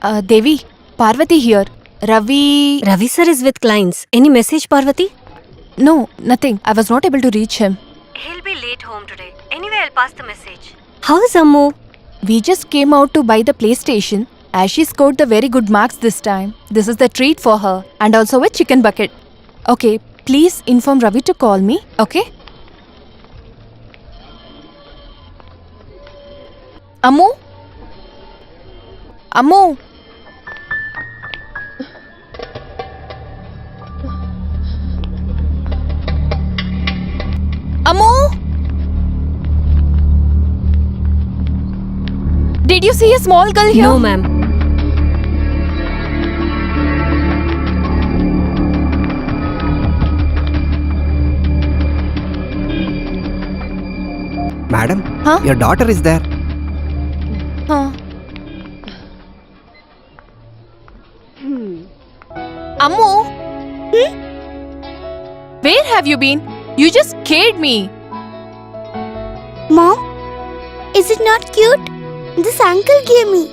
Devi, Parvati here. Ravi sir is with clients. Any message, Parvati? No, nothing. I was not able to reach him. He'll be late home today. Anyway, I'll pass the message. How is Ammu? We just came out to buy the PlayStation as she scored the very good marks this time. This is the treat for her and also a chicken bucket. Okay, please inform Ravi to call me, okay? Ammu? Ammu? Ammu? Did you see a small girl here? No, ma'am. Madam, Huh? your daughter is there. Huh. Ammu? Where have you been? You just scared me. Mom, is it not cute? This uncle gave me.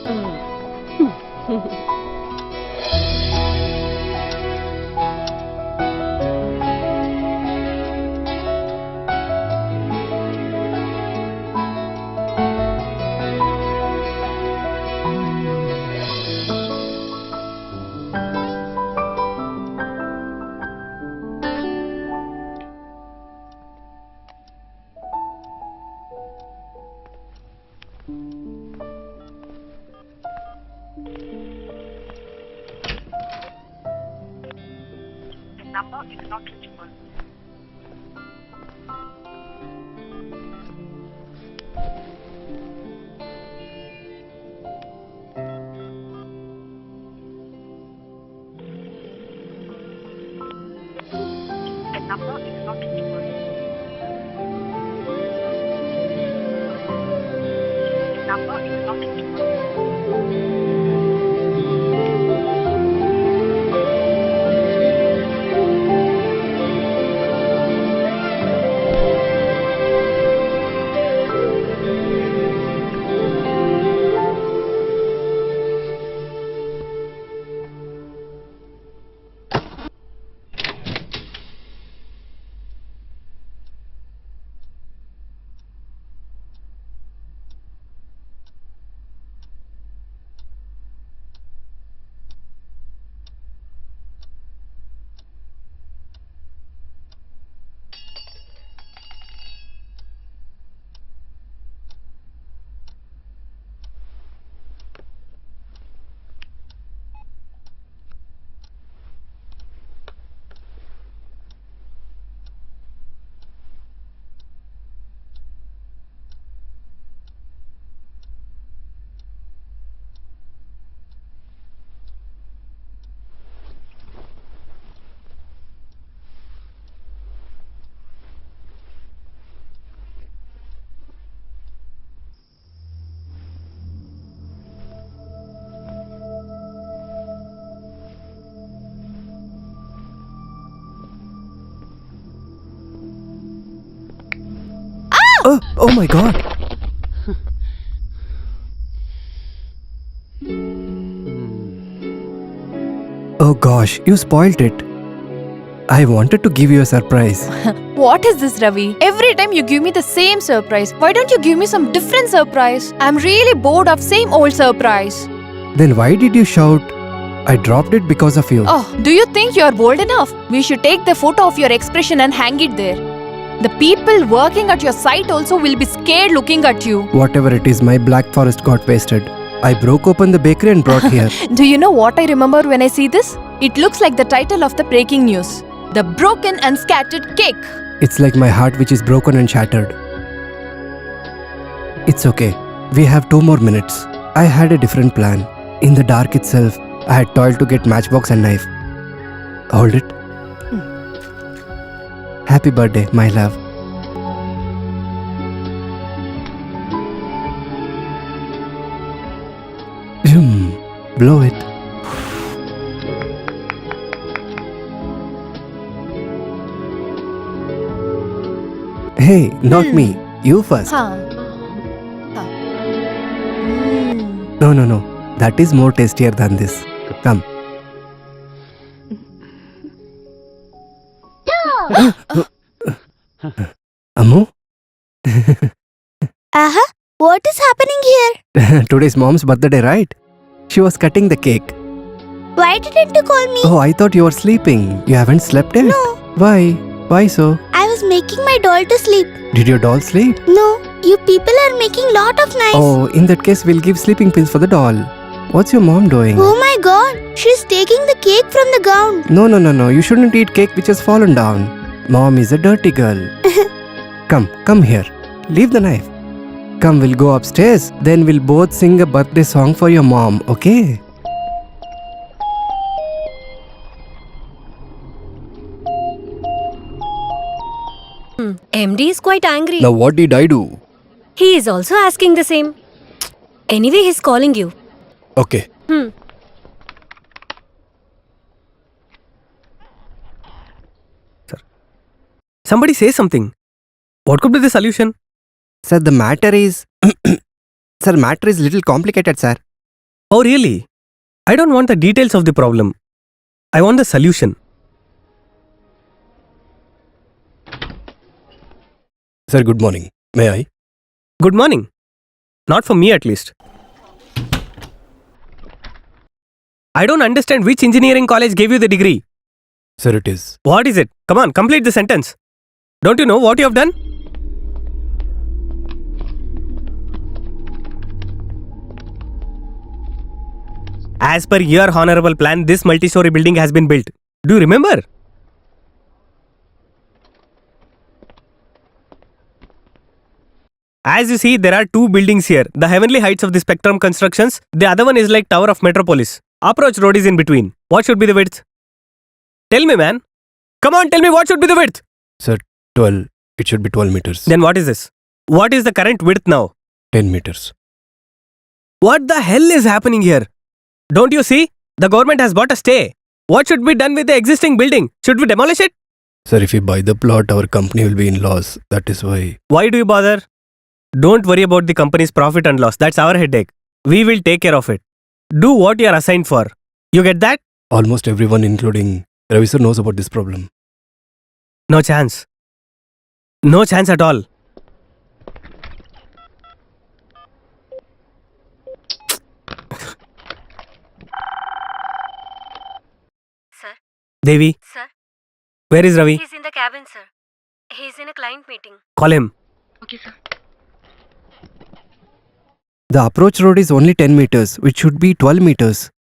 Number is not reachable. The number is not reachable. The number is not reachable. Oh my god. Oh gosh, you spoilt it. I wanted to give you a surprise. What is this, Ravi? Every time you give me the same surprise. Why don't you give me some different surprise? I'm really bored of same old surprise. Then why did you shout? I dropped it because of you. Oh, do you think you're bold enough? We should take the photo of your expression and hang it there. The people working at your site also will be scared looking at you. Whatever it is, my Black Forest got wasted. I broke open the bakery and brought here. Do you know what I remember when I see this? It looks like the title of the breaking news. The broken and scattered cake. It's like my heart which is broken and shattered. It's okay. We have 2 more minutes. I had a different plan. In the dark itself, I had toiled to get matchbox and knife. Hold it. Happy birthday, my love. Blow it. Hey, not me. You first. Huh. Huh. No. That is more tastier than this. Come. Ammu? What is happening here? Today's mom's birthday, right? She was cutting the cake. Why didn't you call me? Oh, I thought you were sleeping. You haven't slept yet? No, Why? Why so? I was making my doll to sleep. Did your doll sleep? No, you people are making lot of noise. Oh, in that case, we'll give sleeping pills for the doll. What's your mom doing? Oh my god, she's taking the cake from the ground. No. You shouldn't eat cake which has fallen down. Mom is a dirty girl. Come here. Leave the knife. Come, we'll go upstairs. Then we'll both sing a birthday song for your mom, okay? MD is quite angry. Now, what did I do? He is also asking the same. Anyway, he's calling you. Okay. Somebody say something. What could be the solution? Sir, the matter is... Sir, matter is little complicated, sir. Oh, really? I don't want the details of the problem. I want the solution. Sir, good morning. May I? Good morning. Not for me, at least. I don't understand which engineering college gave you the degree. Sir, it is. What is it? Come on, complete the sentence. Don't you know what you have done? As per your honorable plan, this multi-story building has been built. Do you remember? As you see, there are two buildings here. The Heavenly Heights of the Spectrum Constructions. The other one is like Tower of Metropolis. Approach road is in between. What should be the width? Tell me, man. Come on, tell me what should be the width. Sir, 12. It should be 12 meters. Then what is this? What is the current width now? 10 meters. What the hell is happening here? Don't you see? The government has bought a stay. What should be done with the existing building? Should we demolish it? Sir, if we buy the plot, our company will be in loss. That is why. Why do you bother? Don't worry about the company's profit and loss. That's our headache. We will take care of it. Do what you are assigned for. You get that? Almost everyone, including Ravi sir, knows about this problem. No chance. No chance at all. Sir, Devi, sir, where is Ravi? he's in the cabin, sir. He's in a client meeting. Call him. Okay, sir. The approach road is only 10 meters, which should be 12 meters.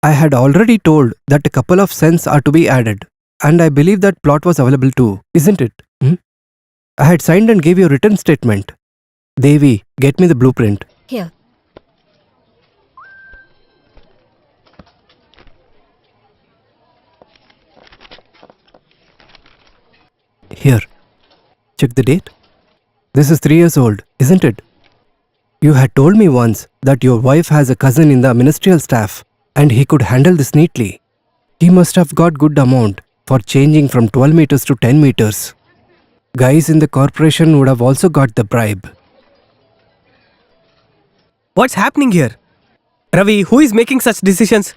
I had already told that a couple of cents are to be added, and I believe that plot was available too, isn't it? I had signed and gave you a written statement. Devi, get me the blueprint. Here. Here. Check the date. This is 3 years old, isn't it? You had told me once that your wife has a cousin in the ministerial staff and he could handle this neatly. He must have got good amount for changing from 12 meters to 10 meters. Guys in the corporation would have also got the bribe. What's happening here? Ravi, who is making such decisions?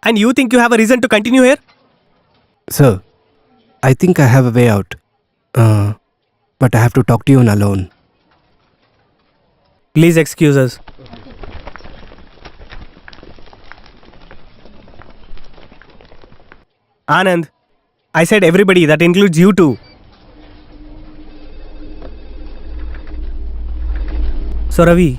And you think you have a reason to continue here? Sir, I think I have a way out. But I have to talk to you alone. Please excuse us. Anand, I said everybody, that includes you too. So Ravi,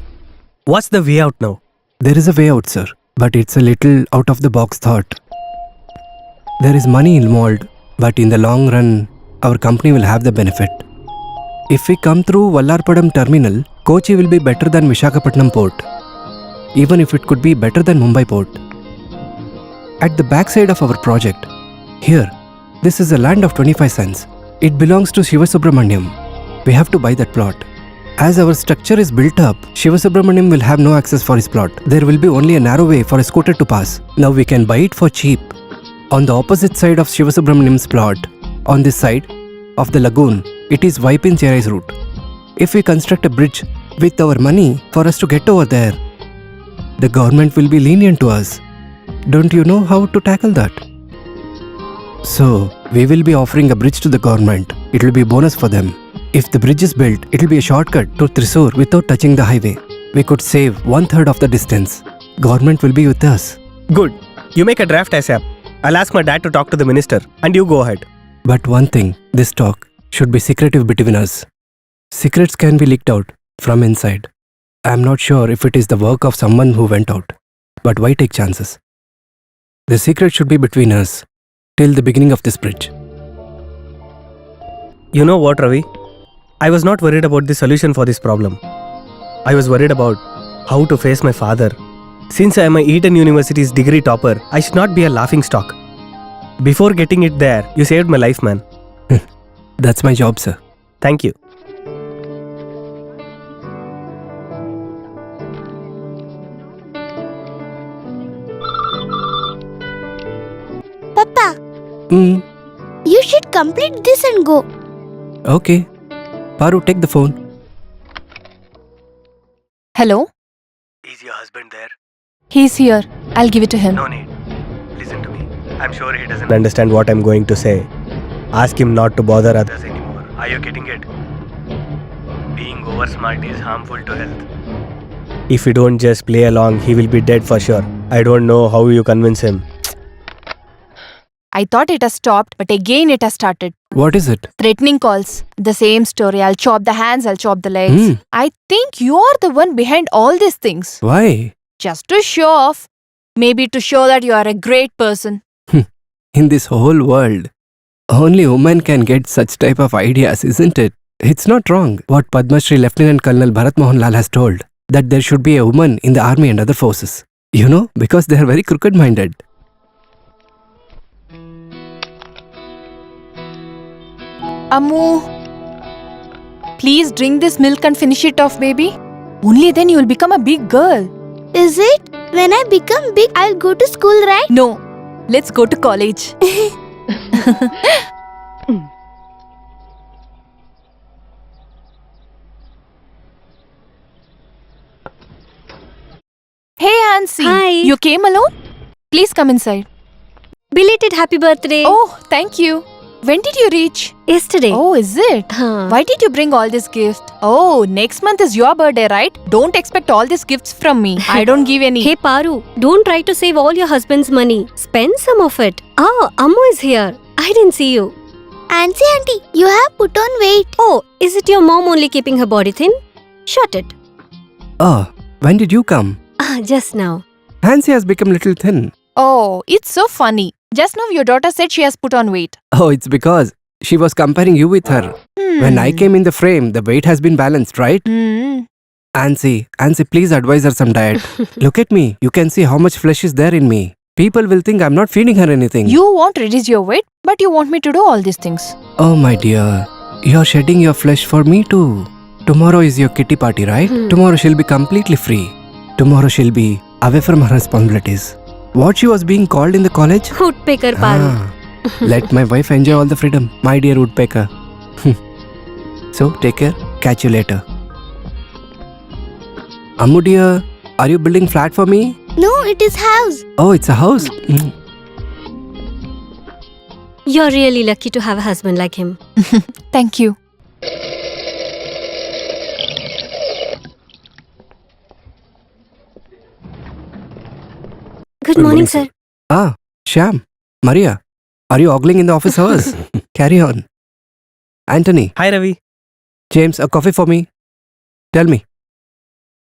what's the way out now? There is a way out, sir, but it's a little out of the box thought. There is money involved, but in the long run, our company will have the benefit. If we come through Vallarpadam terminal, Kochi will be better than Visakhapatnam port, even if it could be better than Mumbai port. At the backside of our project, here, this is a land of 25 cents. It belongs to Shiva Subramaniam. We have to buy that plot. As our structure is built up, Shiva Subramaniam will have no access for his plot. There will be only a narrow way for a scooter to pass. Now we can buy it for cheap. On the opposite side of Shiva Subramaniam's plot, on this side of the lagoon, it is Vipin Cherai's route. If we construct a bridge with our money for us to get over there, the government will be lenient to us. Don't you know how to tackle that? So, we will be offering a bridge to the government. It will be a bonus for them. If the bridge is built, it will be a shortcut to Thrissur without touching the highway. We could save 1/3 of the distance. Government will be with us. Good. You make a draft ASAP. I'll ask my dad to talk to the minister and you go ahead. But one thing, this talk should be secretive between us. Secrets can be leaked out from inside. I'm not sure if it is the work of someone who went out. But why take chances? The secret should be between us till the beginning of this bridge. You know what, Ravi? I was not worried about the solution for this problem. I was worried about how to face my father. Since I am a Eton University's degree topper, I should not be a laughing stock. Before getting it there, you saved my life, man. That's my job, sir. Thank you. Papa, Hmm. you should complete this and go. Okay. Paru, take the phone. Hello? Is your husband there? He's here. I'll give it to him. No need. Listen to me. I'm sure he doesn't understand what I'm going to say. Ask him not to bother others anymore. Are you getting it? Being oversmart is harmful to health. If you don't just play along, he will be dead for sure. I don't know how you convince him. I thought it has stopped, but again it has started. What is it? Threatening calls. The same story. I'll chop the hands, I'll chop the legs. Hmm. I think you're the one behind all these things. Why? Just to show off. Maybe to show that you are a great person. In this whole world, only women can get such type of ideas, isn't it? It's not wrong what Padma Shri Lieutenant Colonel Bharat Mohan Lal has told, that there should be a woman in the army and other forces. You know, because they are very crooked-minded. Ammu, please drink this milk and finish it off, baby. Only then you will become a big girl. Is it? When I become big, I'll go to school, right? No, let's go to college. Hey, Hansi. Hi. You came alone? Please come inside. Belated happy birthday. Oh, thank you. When did you reach? Yesterday. Oh, is it? Huh. Why did you bring all this gift? Oh, next month is your birthday, right? Don't expect all these gifts from me. I don't give any. Hey Paru, don't try to save all your husband's money. Spend some of it. Oh, Ammu is here. I didn't see you. Auntie, auntie, you have put on weight. Oh, is it your mom only keeping her body thin? Shut it. Oh, when did you come? Just now. Hansi has become little thin. Oh, it's so funny. Just now your daughter said she has put on weight. Oh, it's because she was comparing you with her. When I came in the frame, the weight has been balanced, right? Hansi, please advise her some diet. Look at me. You can see how much flesh is there in me. People will think I'm not feeding her anything. You won't reduce your weight, but you want me to do all these things. Oh, my dear. You're shedding your flesh for me too. Tomorrow is your kitty party, right? Tomorrow she'll be completely free. Tomorrow she'll be away from her responsibilities. What she was being called in the college? Woodpecker Paru. Let my wife enjoy all the freedom, my dear woodpecker. So, take care. Catch you later. Ammu dear, are you building flat for me? No, it is house. Oh, it's a house. You're really lucky to have a husband like him. Thank you. Good morning, sir. Ah, Shyam, Maria, are you ogling in the office hours? Carry on. Anthony, Hi, Ravi. James, a coffee for me. Tell me.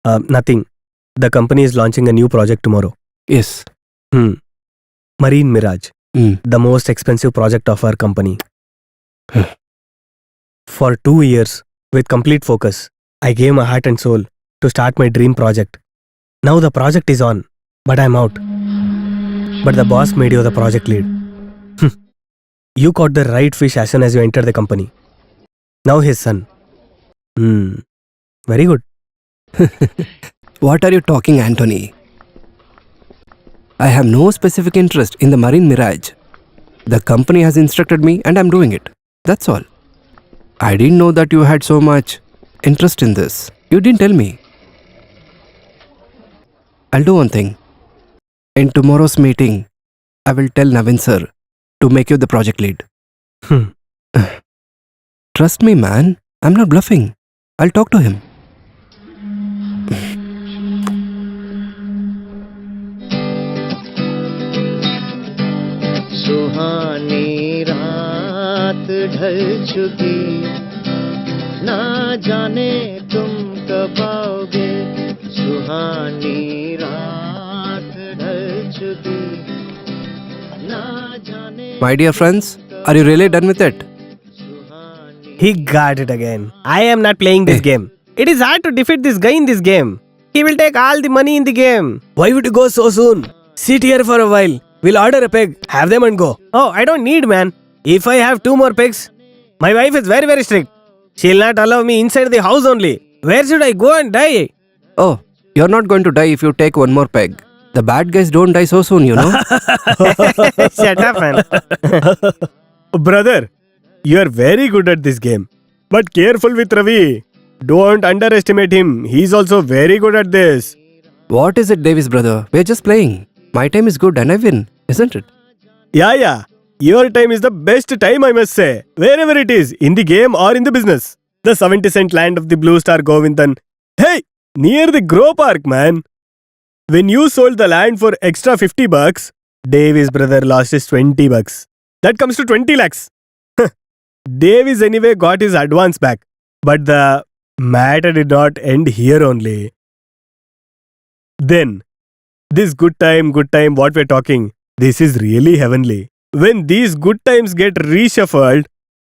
Nothing. The company is launching a new project tomorrow. Yes. Marine Mirage. Hmm. The most expensive project of our company. For 2 years, with complete focus, I gave my heart and soul to start my dream project. Now the project is on, but I'm out. But the boss made you the project lead. You caught the right fish as soon as you entered the company. Now his son. Very good. What are you talking, Anthony? I have no specific interest in the Marine Mirage. The company has instructed me and I'm doing it. That's all. I didn't know that you had so much interest in this. You didn't tell me. I'll do one thing. In tomorrow's meeting, I will tell Navin sir to make you the project lead. Hmm. Trust me, man. I'm not bluffing. I'll talk to him. सुहानी रात ढल चुकी ना जाने तुम कब आओगे सुहानी रात ढल चुकी ना जाने My dear friends, are you really done with it? He got it again. I am not playing this game. It is hard to defeat this guy in this game. He will take all the money in the game. Why would you go so soon? Sit here for a while. We'll order a peg, have them and go. Oh, I don't need, man. If I have 2 more pegs, my wife is very, very strict. She'll not allow me inside the house only. Where should I go and die? Oh, you're not going to die if you take one more peg. The bad guys don't die so soon, you know. Shut up, man. Brother, you are very good at this game. But careful with Ravi. Don't underestimate him. He's also very good at this. What is it, Davis brother? We're just playing. My time is good and I win, isn't it? Yeah. Your time is the best time, I must say. Wherever it is, in the game or in the business. The 70-cent land of the Blue Star Govindan. Hey, near the Grow Park, man. When you sold the land for extra $50, Davis brother lost his $20. That comes to 20 lakhs. Davis anyway got his advance back. But the matter did not end here only. Then, this good time, what we're talking, this is really heavenly. When these good times get reshuffled,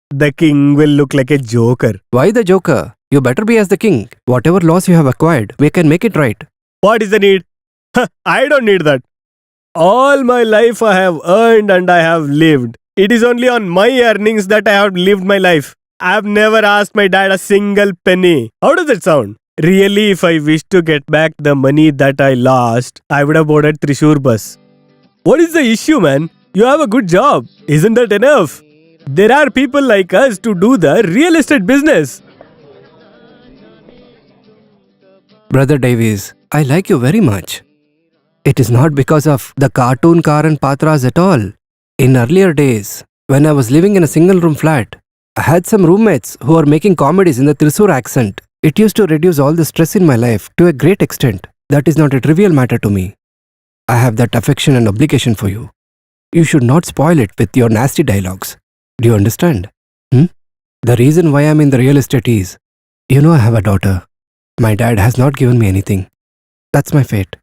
the king will look like a joker. Why the joker? You better be as the king. Whatever loss you have acquired, we can make it right. What is the need? I don't need that. All my life I have earned and I have lived. It is only on my earnings that I have lived my life. I have never asked my dad a single penny. How does that sound? Really, if I wish to get back the money that I lost, I would have boarded Thrissur bus. What is the issue, man? You have a good job. Isn't that enough? There are people like us to do the real estate business. Brother Davies, I like you very much. It is not because of the cartoon car and patras at all. In earlier days, when I was living in a single room flat, I had some roommates who were making comedies in the Thrissur accent. It used to reduce all the stress in my life to a great extent. That is not a trivial matter to me. I have that affection and obligation for you. You should not spoil it with your nasty dialogues. Do you understand? The reason why I'm in the real estate is, you know I have a daughter. My dad has not given me anything. That's my fate.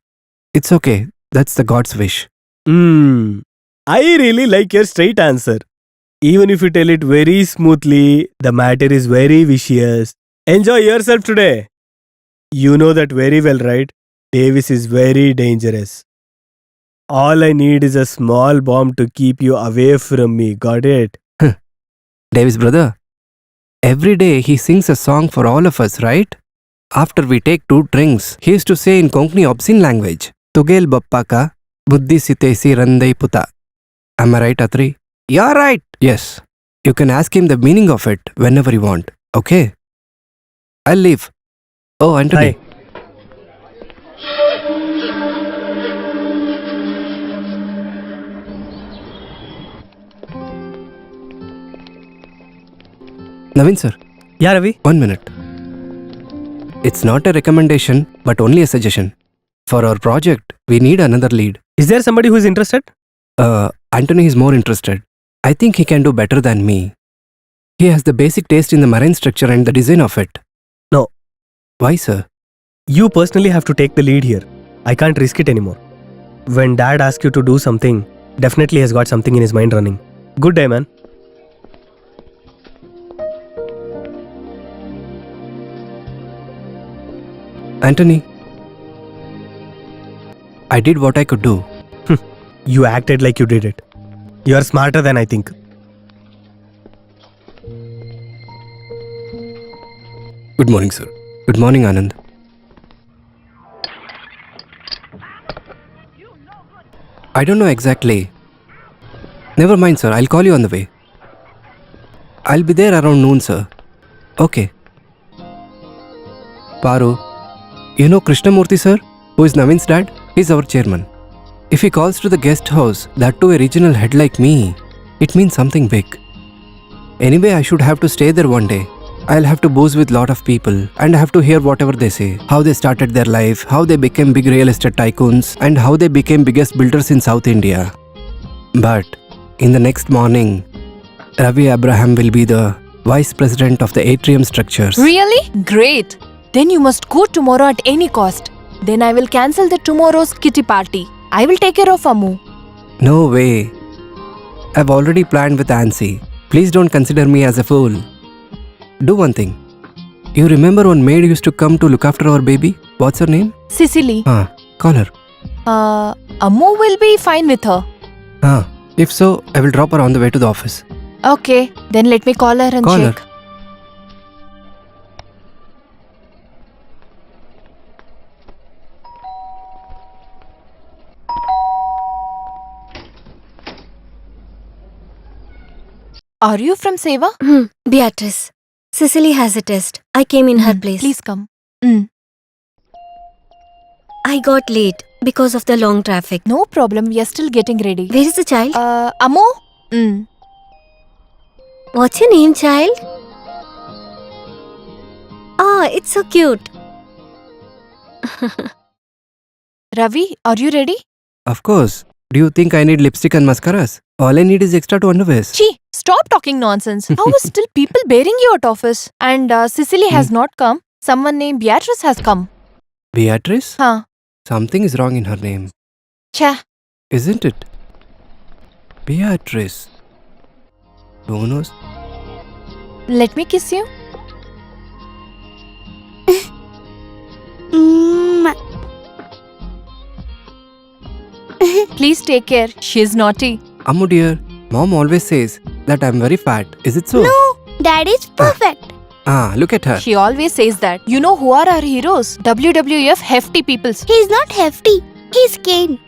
It's okay. That's the God's wish. I really like your straight answer. Even if you tell it very smoothly, the matter is very vicious. Enjoy yourself today. You know that very well, right? Davis is very dangerous. All I need is a small bomb to keep you away from me. Got it? Davis brother, every day he sings a song for all of us, right? After we take 2 drinks, he used to say in Konkani obscene language, Tugel Bappa ka, Buddhi Sitesi Randai Puta. Am I right, Atri? You're right. Yes. You can ask him the meaning of it whenever you want. Okay? I'll leave. Oh, Anthony. Hi. Navin sir, Yeah, Ravi? 1 minute. It's not a recommendation, but only a suggestion. For our project, we need another lead. Is there somebody who is interested? Anthony is more interested. I think he can do better than me. He has the basic taste in the marine structure and the design of it. No. Why, sir? You personally have to take the lead here. I can't risk it anymore. When dad asks you to do something, definitely has got something in his mind running. Good day, man. Anthony, I did what I could do. You acted like you did it. You are smarter than I think. Good morning, sir. Good morning, Anand. I don't know exactly. Never mind, sir. I'll call you on the way. I'll be there around noon, sir. Okay. Paru, you know Krishnamurthy, sir? Who is Navin's dad? He's our chairman. If he calls to the guest house, that to a regional head like me, it means something big. Anyway, I should have to stay there one day. I'll have to booze with lot of people and I have to hear whatever they say. How they started their life, how they became big real estate tycoons, and how they became biggest builders in South India. But in the next morning, Ravi Abraham will be the vice president of the Atrium Structures. Really? Great. Then you must go tomorrow at any cost. Then I will cancel the tomorrow's kitty party. I will take care of Ammu. No way. I've already planned with Ansi. Please don't consider me as a fool. Do one thing. You remember one maid used to come to look after our baby? What's her name? Cicely. Call her. Ammu will be fine with her. If so, I will drop her on the way to the office. Okay, then let me call her and Call check. her. Are you from Seva? Beatrice. Cicely has a test. I came in her place. Please come. I got late because of the long traffic. No problem, we are still getting ready. Where is the child? Ammu? What's your name, child? Ah, it's so cute. Ravi, are you ready? Of course. Do you think I need lipstick and mascaras? All I need is extra to underwears. Chi, stop talking nonsense. How is still people bearing you at office? And Cicely has not come. Someone named Beatrice has come. Beatrice? Huh. Something is wrong in her name. Cha. Isn't it? Beatrice. Who knows? Let me kiss you. Please take care. She's naughty. Ammu dear, mom always says that I'm very fat. Is it so? No, Dad is perfect. Look at her. She always says that. You know who are our heroes? WWF hefty peoples. He's not hefty. He's Kane.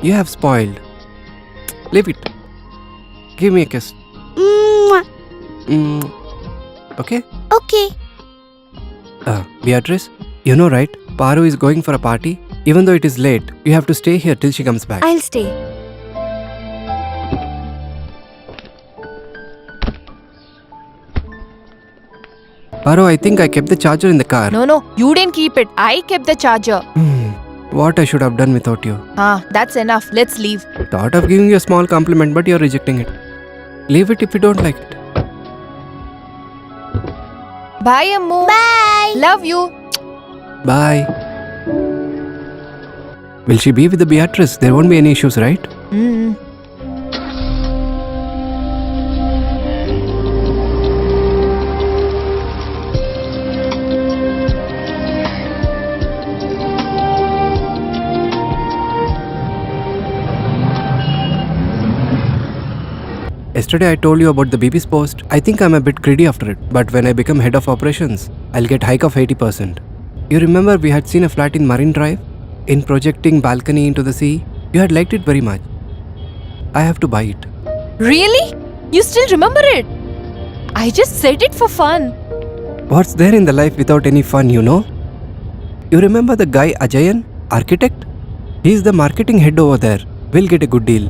You have spoiled. Leave it. Give me a kiss. Okay? Okay. Beatrice, you know right? Paru is going for a party. Even though it is late, you have to stay here till she comes back. I'll stay. Paru, I think I kept the charger in the car. No, you didn't keep it. I kept the charger. What I should have done without you. That's enough. Let's leave. Thought of giving you a small compliment, but you're rejecting it. Leave it if you don't like it. Bye, Ammu. Bye. Love you. Bye. Will she be with the Beatrice? There won't be any issues, right? Yesterday I told you about the BB's post. I think I'm a bit greedy after it, but when I become head of operations, I'll get hike of 80%. You remember we had seen a flat in Marine Drive? In projecting balcony into the sea? You had liked it very much. I have to buy it. Really? You still remember it? I just said it for fun. What's there in the life without any fun, you know? You remember the guy Ajayan, architect? He's the marketing head over there. We'll get a good deal.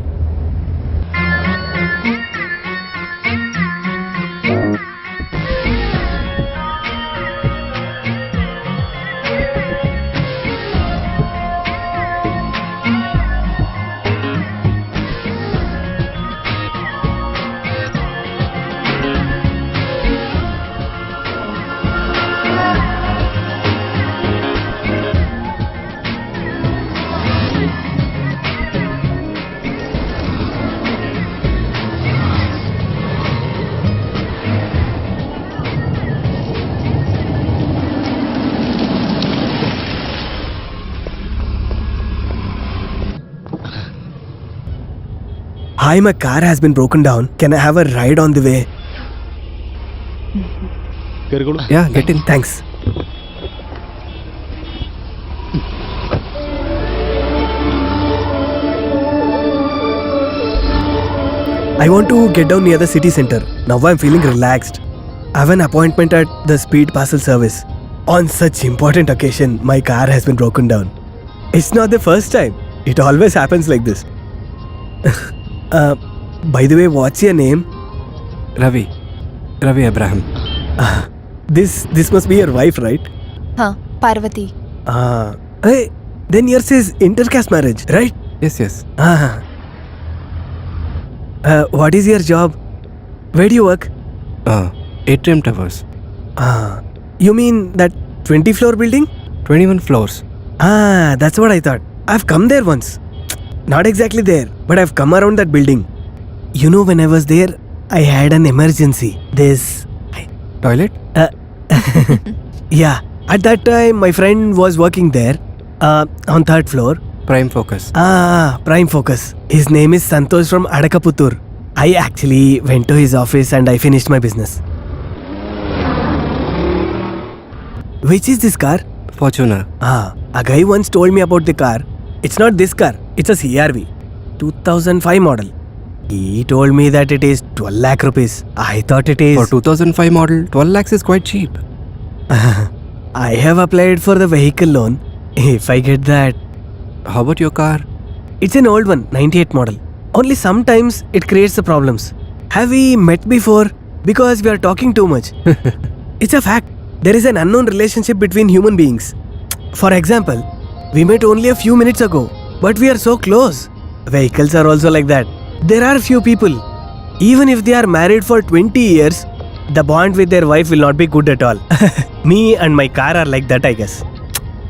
Hi, my car has been broken down. Can I have a ride on the way? Yeah, get in. Thanks. I want to get down near the city center. Now I'm feeling relaxed. I have an appointment at the speed parcel service. On such important occasion, my car has been broken down. It's not the first time. It always happens like this. By the way, what's your name? Ravi Abraham. This must be your wife, right? Huh, Parvati. Hey, then yours is intercaste marriage, right? Yes. What is your job? Where do you work? Atrium Towers. You mean that 20-floor building? 21 floors. That's what I thought. I've come there once. Not exactly there, but I've come around that building. You know, when I was there, I had an emergency. Toilet? Yeah. At that time, my friend was working there, on 3rd floor. Prime Focus. Prime Focus. His name is Santosh from Adakaputtur. I actually went to his office and I finished my business. Which is this car? Fortuner. A guy once told me about the car. It's not this car, it's a CRV. 2005 model. He told me that it is 12 lakh rupees. I thought it is... For 2005 model, 12 lakhs is quite cheap. I have applied for the vehicle loan. If I get that... How about your car? It's an old one, 98 model. Only sometimes it creates the problems. Have we met before? Because we are talking too much. It's a fact. There is an unknown relationship between human beings. For example, we met only a few minutes ago, but we are so close. Vehicles are also like that. There are few people, even if they are married for 20 years, the bond with their wife will not be good at all. Me and my car are like that, I guess.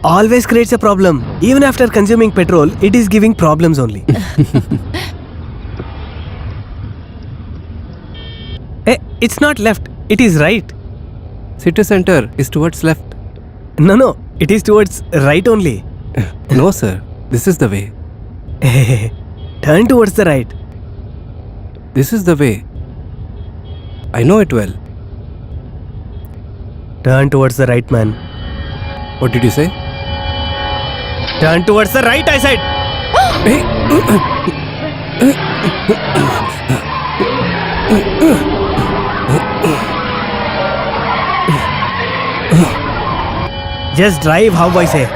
Always creates a problem. Even after consuming petrol, it is giving problems only. It's not left, it is right. City center is towards left. No, it is towards right only. No, sir. This is the way. Turn towards the right. This is the way. I know it well. Turn towards the right, man. What did you say? Turn towards the right, I said. Just drive how I say.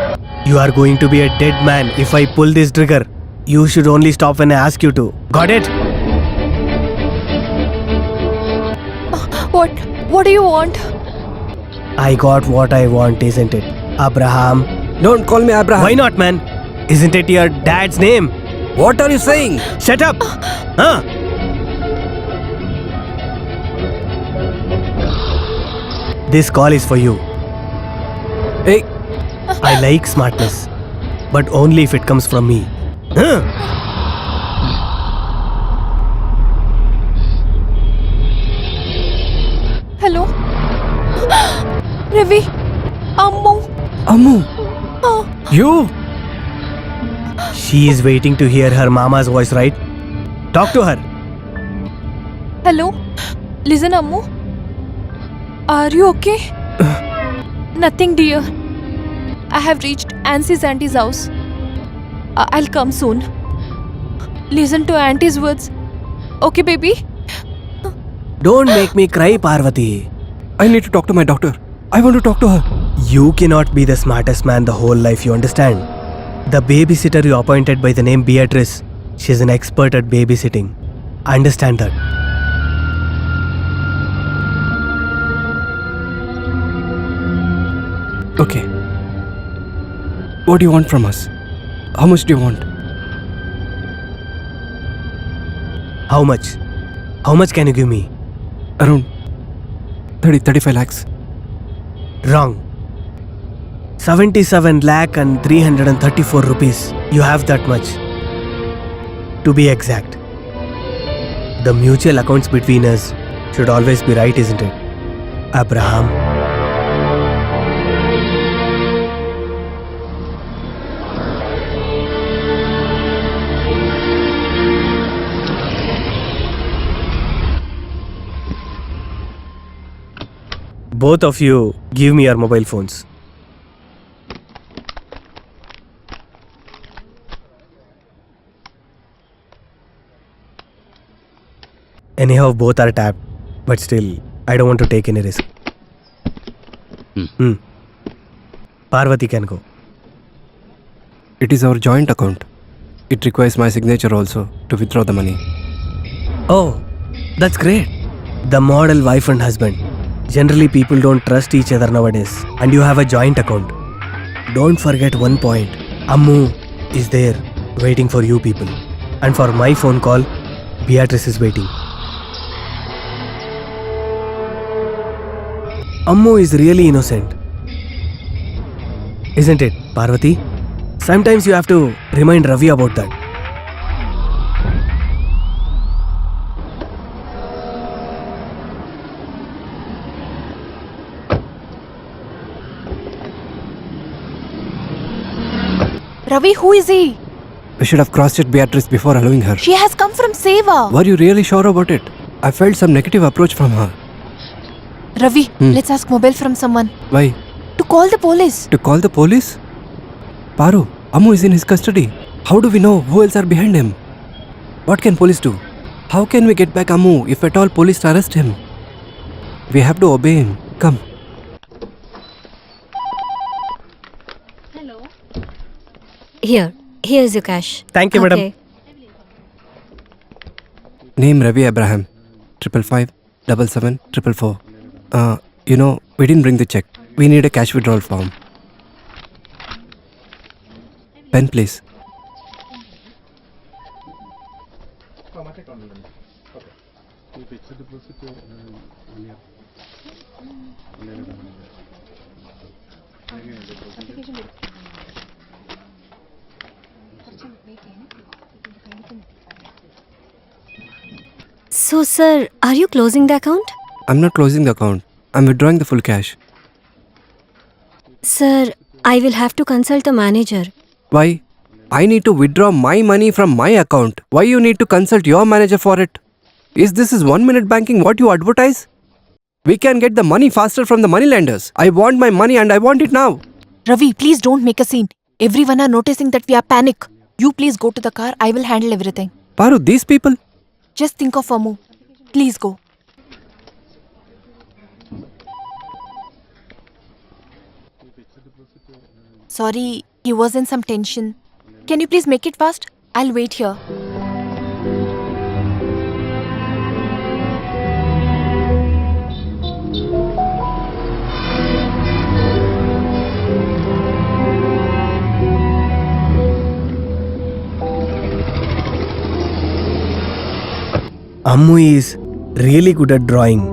You are going to be a dead man if I pull this trigger. You should only stop when I ask you to. Got it? What do you want? I got what I want, isn't it? Abraham. Don't call me Abraham. Why not, man? Isn't it your dad's name? What are you saying? Shut up! Huh? This call is for you. Hey, I like smartness, but only if it comes from me. Huh? Hello? Ravi? Ammu. You? She is waiting to hear her mama's voice, right? Talk to her. Hello? Listen, Ammu. Are you okay? Nothing, dear. I have reached Auntie's house. I'll come soon. Listen to Auntie's words. Okay, baby? Don't make me cry, Parvati. I need to talk to my doctor. I want to talk to her. You cannot be the smartest man the whole life, you understand? The babysitter you appointed by the name Beatrice, she is an expert at babysitting. Understand that. Okay. What do you want from us? How much do you want? How much? How much can you give me? Around 35 lakhs. Wrong. 77 lakh and 334 rupees. You have that much. To be exact. The mutual accounts between us should always be right, isn't it? Abraham. Both of you, give me your mobile phones. Anyhow, both are tapped, but still, I don't want to take any risk. Parvati can go. It is our joint account. It requires my signature also to withdraw the money. Oh, that's great. The model wife and husband. Generally, people don't trust each other nowadays. And you have a joint account. Don't forget one point. Ammu is there waiting for you people. And for my phone call, Beatrice is waiting. Ammu is really innocent. Isn't it, Parvati? Sometimes you have to remind Ravi about that. Ravi, who is he? We should have cross-checked Beatrice before allowing her. She has come from Seva. Were you really sure about it? I felt some negative approach from her. Ravi, let's ask mobile from someone. Why? To call the police. To call the police? Paru, Ammu is in his custody. How do we know who else are behind him? What can police do? How can we get back Ammu if at all police arrest him? We have to obey him. Come. Here's your cash. Thank you, madam. Okay. Name Ravi Abraham. 555 77 444. We didn't bring the check. We need a cash withdrawal form. Pen, please. So, sir, are you closing the account? I'm not closing the account. I'm withdrawing the full cash. Sir, I will have to consult the manager. Why? I need to withdraw my money from my account. Why you need to consult your manager for it? Is this 1 minute banking what you advertise? We can get the money faster from the money lenders. I want my money and I want it now. Ravi, please don't make a scene. Everyone are noticing that we are panic. You please go to the car. I will handle everything. Paru, these people. Just think of Ammu. Please go. Sorry, he was in some tension. Can you please make it fast? I'll wait here. Ammu is really good at drawing.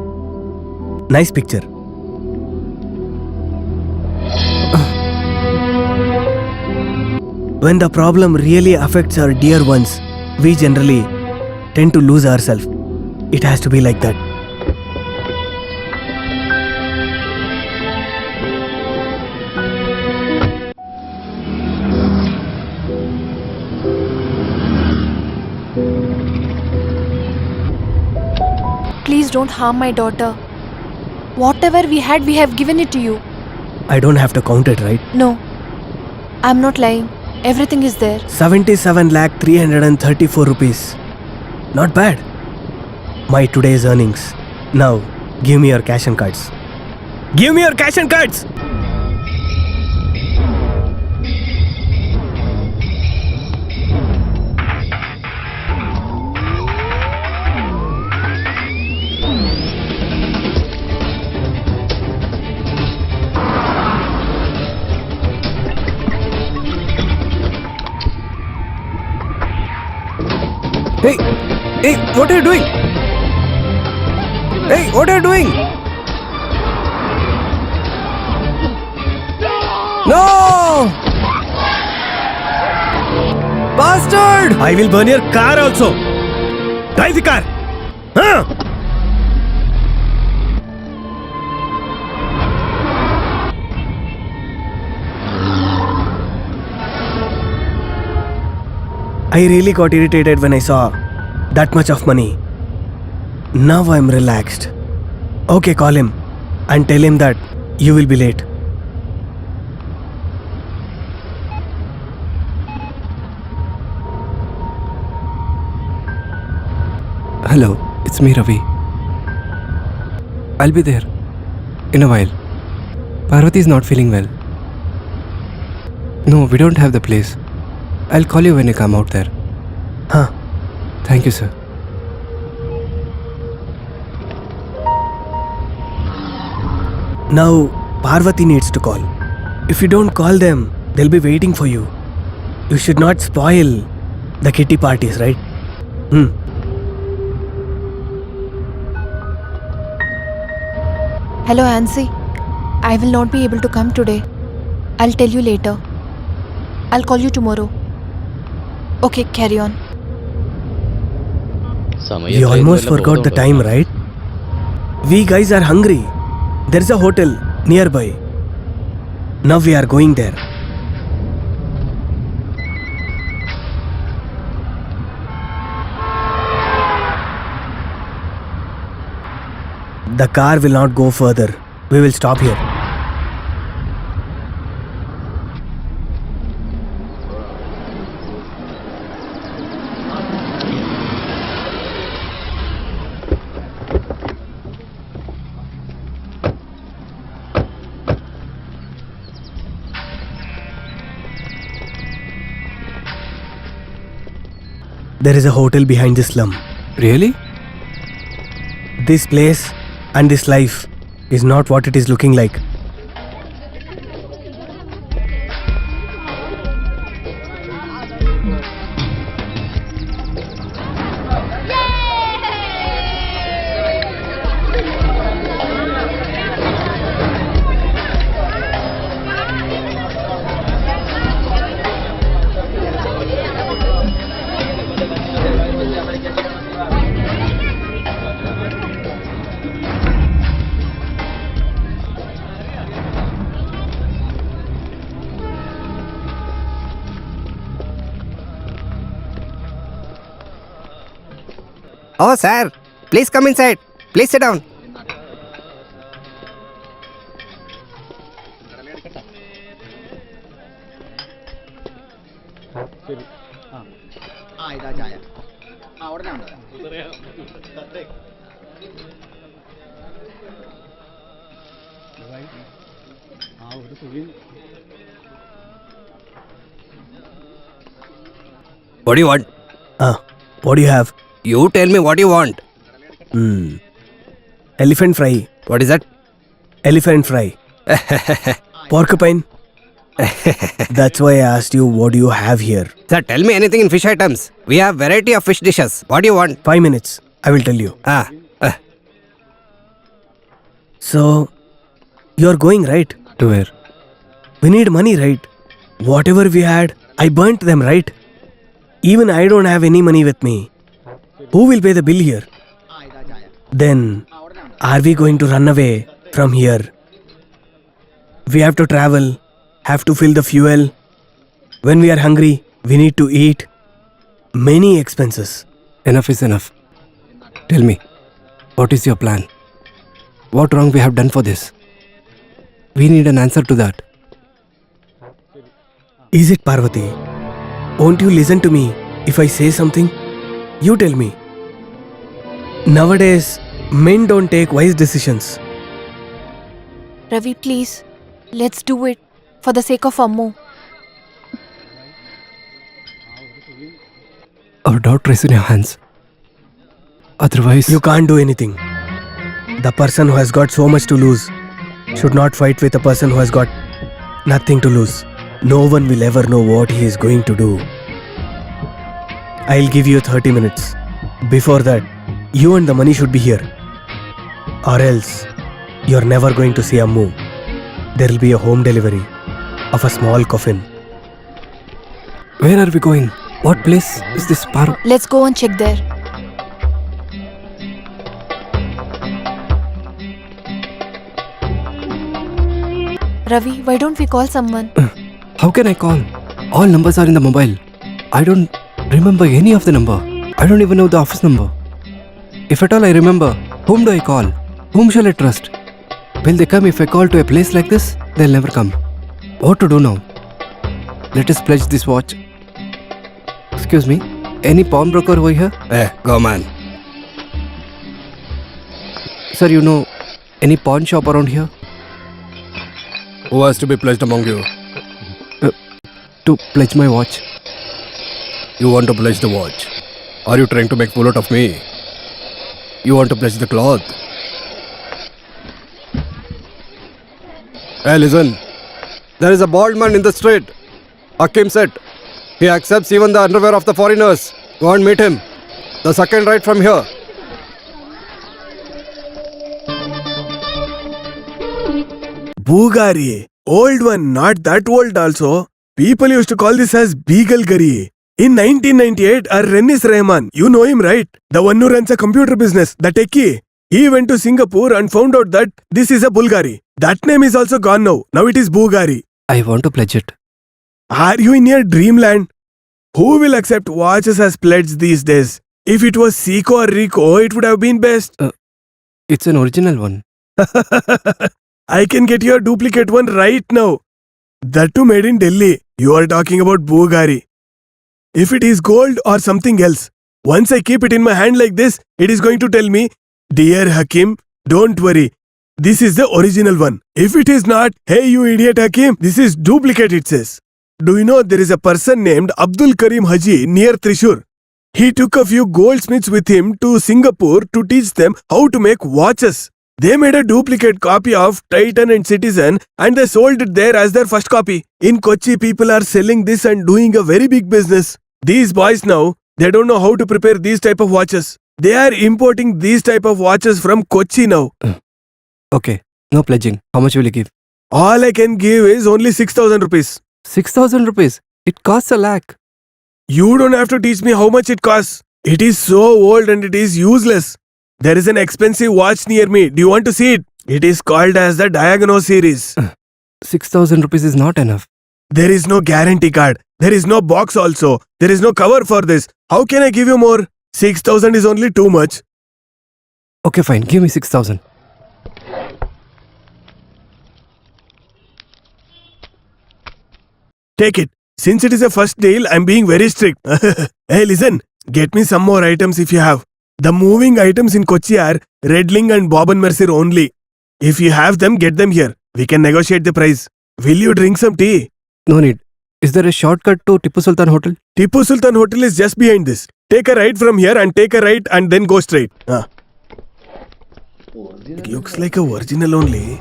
Nice picture. When the problem really affects our dear ones, we generally tend to lose ourselves. It has to be like that. Please don't harm my daughter. Whatever we had, we have given it to you. I don't have to count it, right? No, I'm not lying. Everything is there. 77,334 rupees. Not bad. My today's earnings. Now, give me your cash and cards. Give me your cash and cards! Hey, what are you doing? Hey, what are you doing? No! Bastard! I will burn your car also. Drive the car. Huh? I really got irritated when I saw that much of money. Now I'm relaxed. Okay, call him and tell him that you will be late. Hello, it's me, Ravi. I'll be there in a while. Parvati is not feeling well. No, we don't have the place. I'll call you when I come out there. Huh. Thank you, sir. Now, Parvati needs to call. If you don't call them, they'll be waiting for you. You should not spoil the kitty parties, right? Hello, Ansi. I will not be able to come today. I'll tell you later. I'll call you tomorrow. Okay, carry on. We almost forgot the time, right? We guys are hungry. There's a hotel nearby. Now we are going there. The car will not go further. We will stop here. There is a hotel behind this slum. Really? This place and this life is not what it is looking like. Oh, sir. Please come inside. Please sit down. What do you want? What do you have? You tell me what you want. Elephant fry. What is that? Elephant fry. Porcupine. That's why I asked you what do you have here. Sir, tell me anything in fish items. We have variety of fish dishes. What do you want? 5 minutes. I will tell you. So, you're going, right? To where? We need money, right? Whatever we had, I burnt them, right? Even I don't have any money with me. Who will pay the bill here? Then, are we going to run away from here? We have to travel, have to fill the fuel. When we are hungry, we need to eat. Many expenses. Enough is enough. Tell me, what is your plan? What wrong we have done for this? We need an answer to that. Is it Parvati? Won't you listen to me if I say something? You tell me. Nowadays, men don't take wise decisions. Ravi, please. Let's do it. For the sake of Ammu. Our daughter is in your hands. Otherwise, You can't do anything. The person who has got so much to lose should not fight with a person who has got nothing to lose. No one will ever know what he is going to do. I'll give you 30 minutes. Before that, you and the money should be here. Or else, you're never going to see Ammu. There'll be a home delivery of a small coffin. where are we going? What place is this Let's go and check there. Ravi, why don't we call someone? How can I call? All numbers are in the mobile. I don't remember any of the number. I don't even know the office number. If at all I remember, whom do I call? Whom shall I trust? Will they come if I call to a place like this? They'll never come. What to do now? Let us pledge this watch. Excuse me, any pawnbroker over here? Go man. Sir, you know any pawn shop around here? Who has to be pledged among you? To pledge my watch. You want to pledge the watch? Are you trying to make fool out of me? You want to pledge the cloth? Hey, listen. There is a bald man in the street. Hakim said. He accepts even the underwear of the foreigners. Go and meet him. The second right from here. Bugari. Old one, not that old also. People used to call this as Beagle Gari. In 1998, Rennis Rahman, you know him, right? The one who runs a computer business, the techie. He went to Singapore and found out that this is a Bulgari. That name is also gone now. Now it is Bugari. I want to pledge it. Are you in your dreamland? Who will accept watches as pledge these days? If it was Seiko or Rico, it would have been best. It's an original one. I can get your duplicate one right now. That too made in Delhi. You are talking about Bugari. If it is gold or something else, once I keep it in my hand like this, it is going to tell me, "Dear Hakim, don't worry. This is the original one." If it is not, "Hey you idiot Hakim, this is duplicate," it says. Do you know there is a person named Abdul Karim Haji near Trishur? He took a few goldsmiths with him to Singapore to teach them how to make watches. They made a duplicate copy of Titan and Citizen and they sold it there as their first copy. In Kochi, people are selling this and doing a very big business. These boys now, they don't know how to prepare these type of watches. They are importing these type of watches from Kochi now. Okay, no pledging. How much will you give? All I can give is only 6,000 rupees. 6,000 rupees. It costs 1,00,000. You don't have to teach me how much it costs. It is so old and it is useless. There is an expensive watch near me. Do you want to see it? It is called as the Diagono series. 6,000 rupees is not enough. There is no guarantee card. There is no box also. There is no cover for this. How can I give you more? 6,000 is only too much. Okay, fine. Give me 6,000. Take it. Since it is a first deal, I'm being very strict. Hey, listen. Get me some more items if you have. The moving items in Kochi are Redling and Bob and Mercer only. If you have them, get them here. We can negotiate the price. Will you drink some tea? No need. Is there a shortcut to Tipu Sultan Hotel? Tipu Sultan Hotel is just behind this. Take a right from here and take a right and then go straight. It looks like a original only.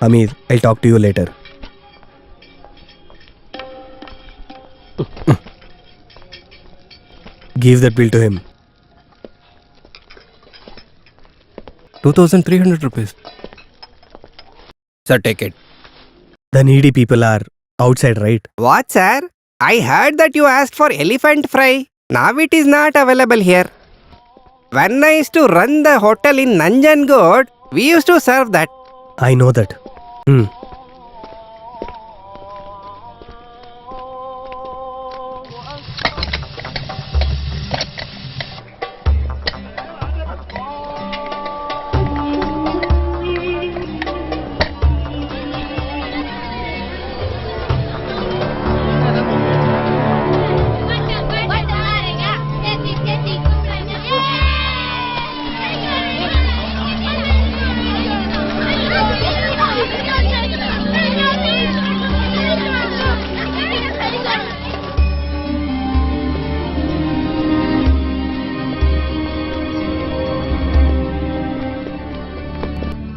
Amir, I'll talk to you later. Give that bill to him. 2,300 rupees. Sir, take it. The needy people are outside, right? What, sir? I heard that you asked for elephant fry. Now it is not available here. When I used to run the hotel in Nanjangud, we used to serve that. I know that.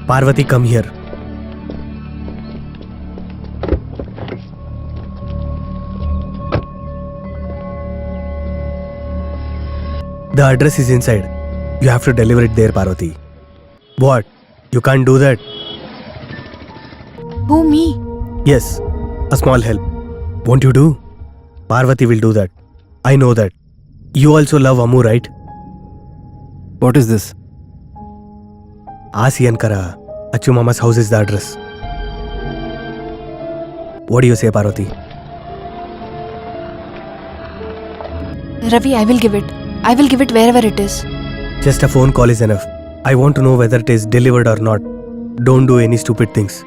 Parvati, come here. The address is inside. You have to deliver it there, Parvati. What? You can't do that? Who, me? Yes, a small help. Won't you do? Parvati will do that. I know that. You also love Amu, right? What is this? Asian Kara. Achu Mama's house is the address. What do you say, Parvati? Ravi, I will give it. I will give it wherever it is. Just a phone call is enough. I want to know whether it is delivered or not. Don't do any stupid things.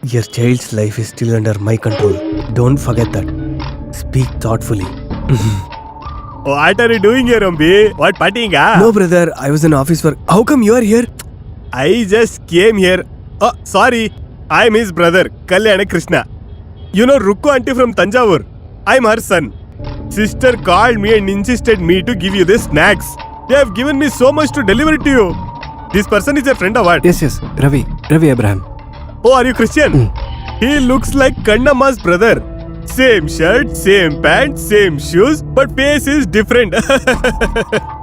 Your child's life is still under my control. Don't forget that. Speak thoughtfully. What are you doing here, Ambi? What partying? No, brother, I was in office work. How come you are here? I just came here. Oh, sorry. I'm his brother, Kalyana Krishna. You know Rukku auntie from Tanjavur? I'm her son. Sister called me and insisted me to give you the snacks. They have given me so much to deliver to you. This person is a friend of ours. Yes, Ravi Abraham. Oh, are you Christian? He looks like Kannamma's brother. Same shirt, same pants, same shoes, but face is different.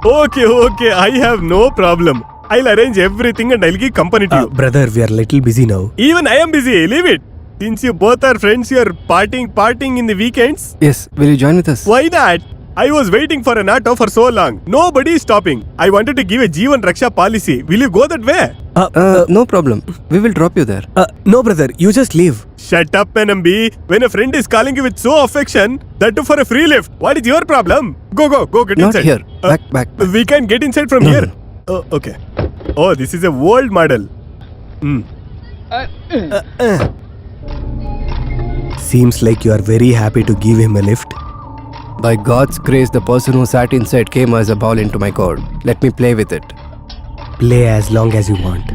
Okay, I have no problem. I'll arrange everything and I'll give company to you. Brother, we are little busy now. Even I am busy, leave it. Since you both are friends, you're partying in the weekends. Yes, will you join with us? Why not? I was waiting for an auto for so long. Nobody is stopping. I wanted to give a Jeevan Raksha policy. Will you go that way? No problem. We will drop you there. No, brother, you just leave. Shut up, NMB. When a friend is calling you with so affection, that too for a free lift. What is your problem? Go, get Not inside. here. Back. We can get inside from No, here. no. Oh, okay. Oh, this is a old model. Seems like you are very happy to give him a lift. By God's grace, the person who sat inside came as a ball into my court. Let me play with it. Play as long as you want.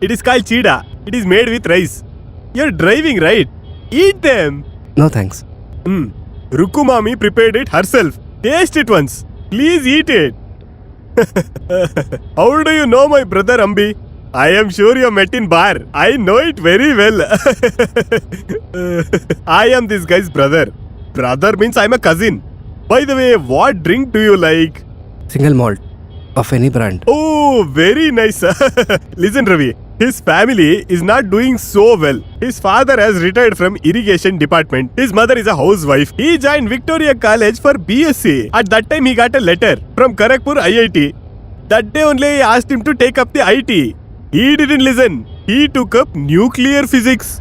It is called cheetah. It is made with rice. You're driving, right? Eat them. No thanks. Rukku Mami prepared it herself. Taste it once. Please eat it. How do you know my brother Ambi? I am sure you met in bar. I know it very well. I am this guy's brother. Brother means I'm a cousin. By the way, what drink do you like? Single malt of any brand. Oh, very nice. Listen, Ravi. His family is not doing so well. His father has retired from irrigation department. His mother is a housewife. He joined Victoria College for BSc. At that time, he got a letter from Kharagpur IIT. That day only, I asked him to take up the IT. He didn't listen. He took up nuclear physics.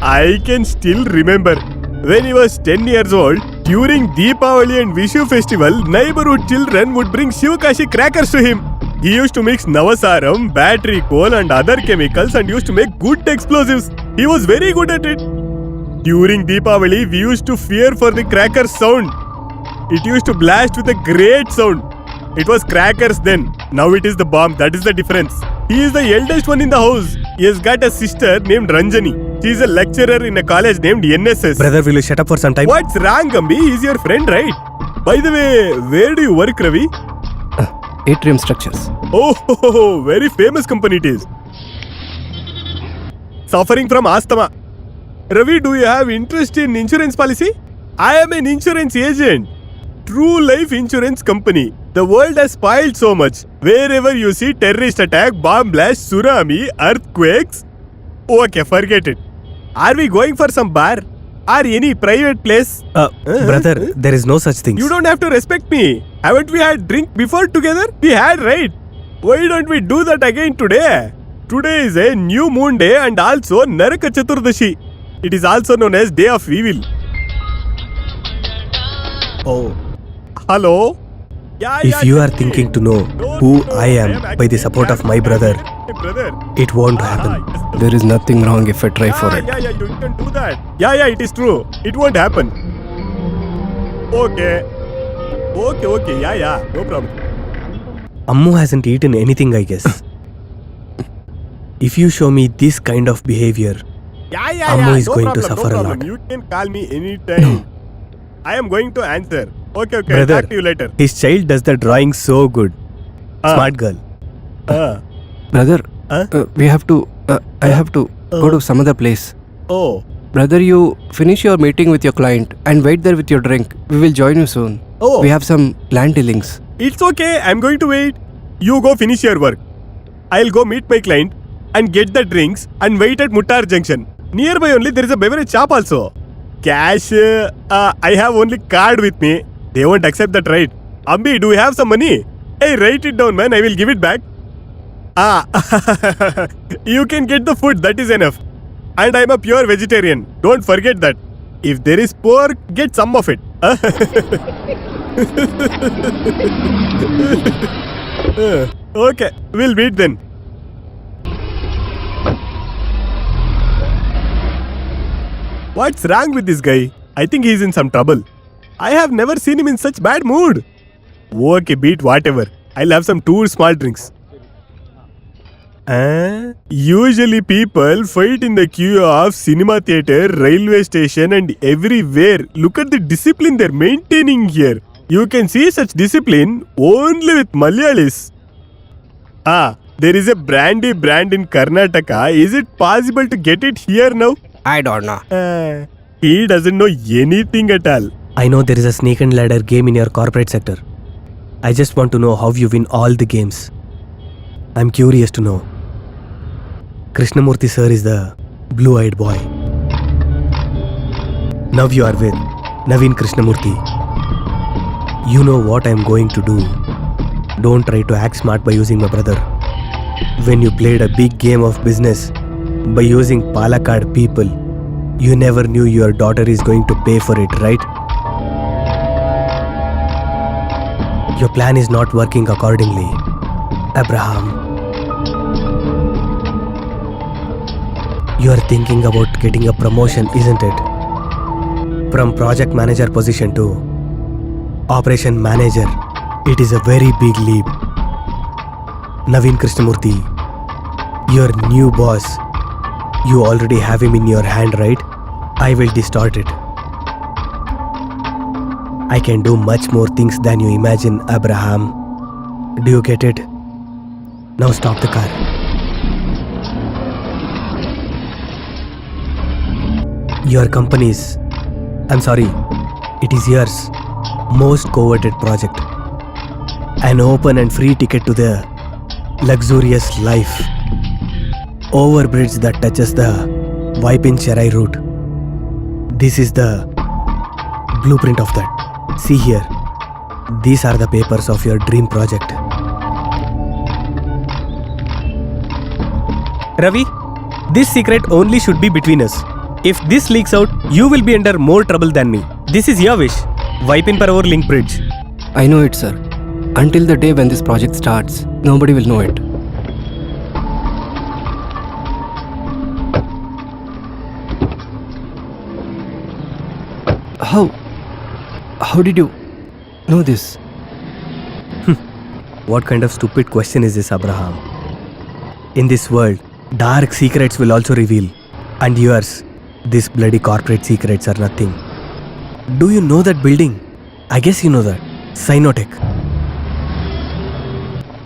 I can still remember when he was 10 years old. During Deepavali and Vishu festival, neighborhood children would bring Shivakashi crackers to him. He used to mix Navasaram, battery coal and other chemicals and used to make good explosives. He was very good at it. During Deepavali, we used to fear for the crackers sound. It used to blast with a great sound. It was crackers then. Now it is the bomb. That is the difference. He is the eldest one in the house. He has got a sister named Ranjani. She is a lecturer in a college named NSS. Brother, will you shut up for some time? What's wrong, Ambi? He's your friend, right? By the way, where do you work, Ravi? Atrium Structures. Oh, very famous company it is. Suffering from asthma. Ravi, do you have interest in insurance policy? I am an insurance agent. True life insurance company. The world has spoiled so much. Wherever you see terrorist attack, bomb blast, tsunami, earthquakes. Okay, forget it. Are we going for some bar? Or any private place? Brother, there is no such thing. You don't have to respect me. Haven't we had drink before together? We had, right? Why don't we do that again today? Today is a new moon day and also Naraka Chaturdashi. It is also known as Day of Evil. Oh. Hello? If you are thinking to know who I am by the support of my brother, it won't happen. There is nothing wrong if I try for it. Yeah, you can do that. Yeah, it is true. It won't happen. Okay, yeah, no problem. Ammu hasn't eaten anything, I guess. If you show me this kind of behavior, Ammu is going to suffer a lot. You can call me anytime. I am going to answer. Okay, Brother, talk to you later. His child does the drawing so good. Smart girl. Brother, we have to. I have to go to some other place. Oh. Brother, you finish your meeting with your client and wait there with your drink. We will join you soon. Oh. We have some land dealings. It's okay. I'm going to wait. You go finish your work. I'll go meet my client and get the drinks and wait at Muttar Junction. Nearby only there is a beverage shop also. Cash, I have only card with me. They won't accept that, right? Ambi, do you have some money? Hey, write it down, man. I will give it back. You can get the food. That is enough. And I am a pure vegetarian. Don't forget that. If there is pork, get some of it. Okay, we'll meet then. What's wrong with this guy? I think he's in some trouble. I have never seen him in such bad mood. Okay, beat whatever. I'll have some 2 small drinks. Usually people fight in the queue of cinema theatre, railway station and everywhere. Look at the discipline they're maintaining here. You can see such discipline only with Malayalis. There is a brandy brand in Karnataka. Is it possible to get it here now? I don't know. He doesn't know anything at all. I know there is a snake and ladder game in your corporate sector. I just want to know how you win all the games. I'm curious to know. Krishnamurthy sir is the blue-eyed boy. Now you are with Naveen Krishnamurthy. You know what I'm going to do. Don't try to act smart by using my brother. When you played a big game of business by using Palakkad people, you never knew your daughter is going to pay for it, right? Your plan is not working accordingly, Abraham. You are thinking about getting a promotion, isn't it? From project manager position to operation manager. It is a very big leap. Naveen Krishnamurthy, your new boss. You already have him in your hand, right? I will distort it. I can do much more things than you imagine, Abraham. Do you get it? Now stop the car. Your company's, it is yours, most coveted project. An open and free ticket to the luxurious life. Overbridge that touches the Waipin-Cherai route. This is the blueprint of that. See here. These are the papers of your dream project. Ravi, this secret only should be between us. If this leaks out, you will be under more trouble than me. This is your wish. Waipin Paravur link bridge. I know it, sir. Until the day when this project starts, nobody will know it. How did you know this? What kind of stupid question is this, Abraham? In this world, dark secrets will also reveal. And yours, these bloody corporate secrets are nothing. Do you know that building? I guess you know that. Sinotech.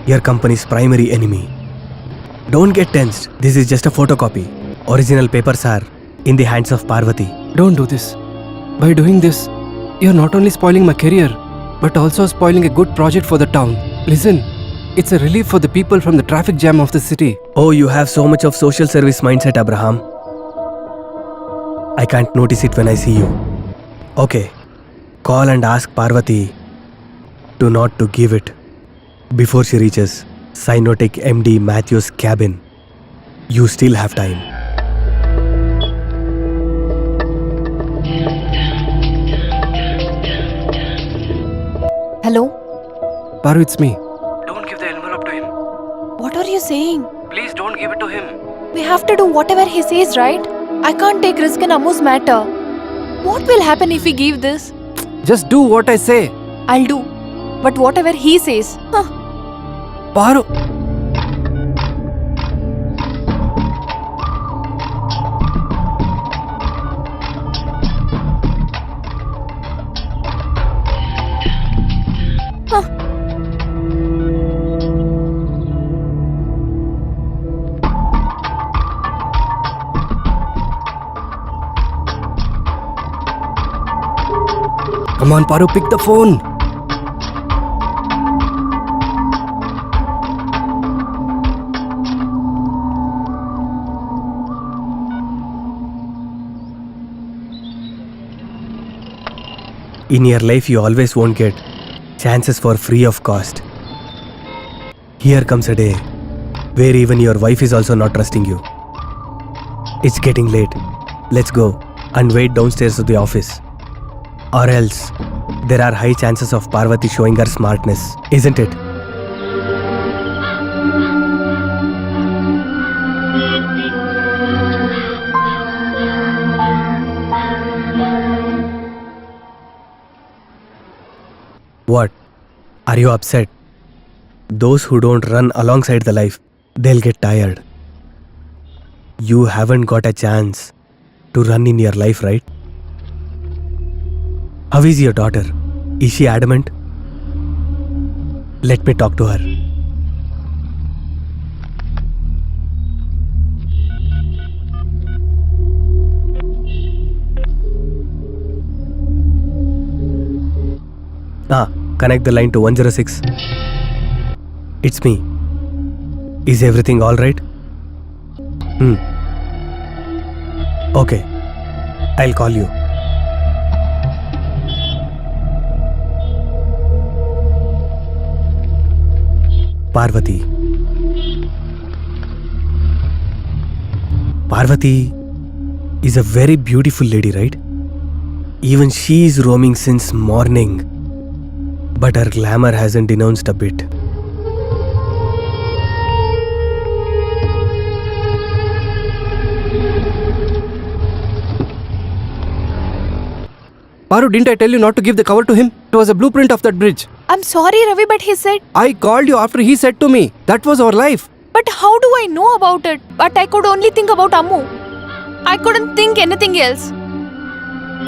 Your company's primary enemy. Don't get tensed. This is just a photocopy. Original papers are in the hands of Parvati. Don't do this. By doing this, you're not only spoiling my career, but also spoiling a good project for the town. Listen, it's a relief for the people from the traffic jam of the city. Oh, you have so much of social service mindset, Abraham. I can't notice it when I see you. Okay, call and ask Parvati to not to give it before she reaches Sinotech MD Matthew's cabin. You still have time. Hello? Paru, it's me. Don't give the envelope to him. What are you saying? Please don't give it to him. We have to do whatever he says, right? I can't take risk in Ammu's matter. What will happen if we give this? Just do what I say. I'll do. But whatever he says. Paru. Come on, Paru, pick the phone. In your life, you always won't get chances for free of cost. Here comes a day where even your wife is also not trusting you. It's getting late. Let's go and wait downstairs to the office. Or else, there are high chances of Parvati showing her smartness, isn't it? What? Are you upset? Those who don't run alongside the life, they'll get tired. You haven't got a chance to run in your life, right? How is your daughter? Is she adamant? Let me talk to her. Connect the line to 106. It's me. Is everything all right? Okay. I'll call you. Parvati. Parvati is a very beautiful lady, right? Even she is roaming since morning. But her glamour hasn't denounced a bit. Paru, didn't I tell you not to give the cover to him? It was a blueprint of that bridge. I'm sorry, Ravi, but he said. I called you after he said to me, that was our life. But how do I know about it? But I could only think about Ammu. I couldn't think anything else.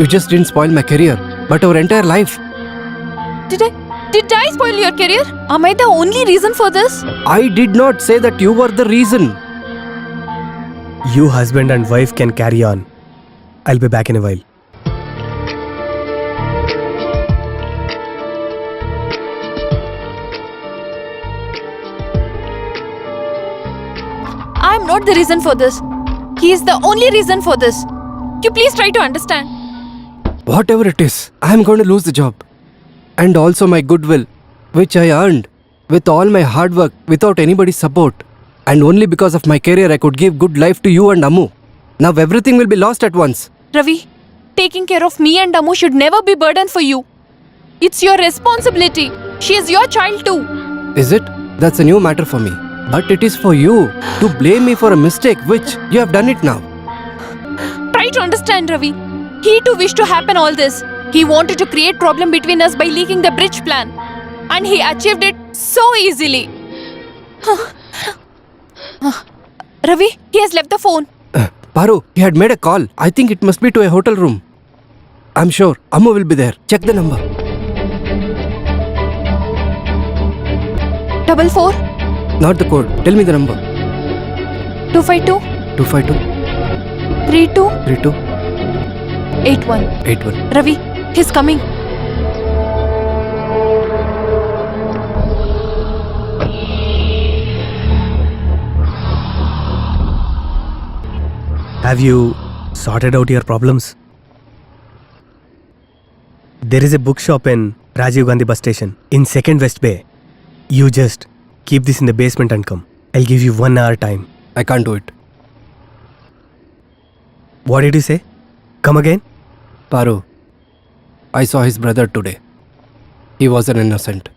You just didn't spoil my career, but our entire life. Did I spoil your career? Am I the only reason for this? I did not say that you were the reason. You husband and wife can carry on. I'll be back in a while. I'm not the reason for this. He is the only reason for this. You please try to understand. Whatever it is, I am going to lose the job. And also my goodwill, which I earned with all my hard work without anybody's support. And only because of my career I could give good life to you and Ammu. Now everything will be lost at once. Ravi, taking care of me and Ammu should never be burden for you. It's your responsibility. She is your child too. Is it? That's a new matter for me. But it is for you to blame me for a mistake which you have done it now. Try to understand, Ravi. He too wished to happen all this. He wanted to create problem between us by leaking the bridge plan. And he achieved it so easily. Ravi, he has left the phone. Paru, he had made a call. I think it must be to a hotel room. I'm sure Ammu will be there. Check the number. 44 Not the code. Tell me the number. 252 252 32 32 81. 81. Ravi, he's coming. Have you sorted out your problems? There is a bookshop in Rajiv Gandhi bus station in 2nd West Bay. You just keep this in the basement and come. I'll give you 1 hour time. I can't do it. What did you say? Come again? Paru, I saw his brother today. He was an innocent.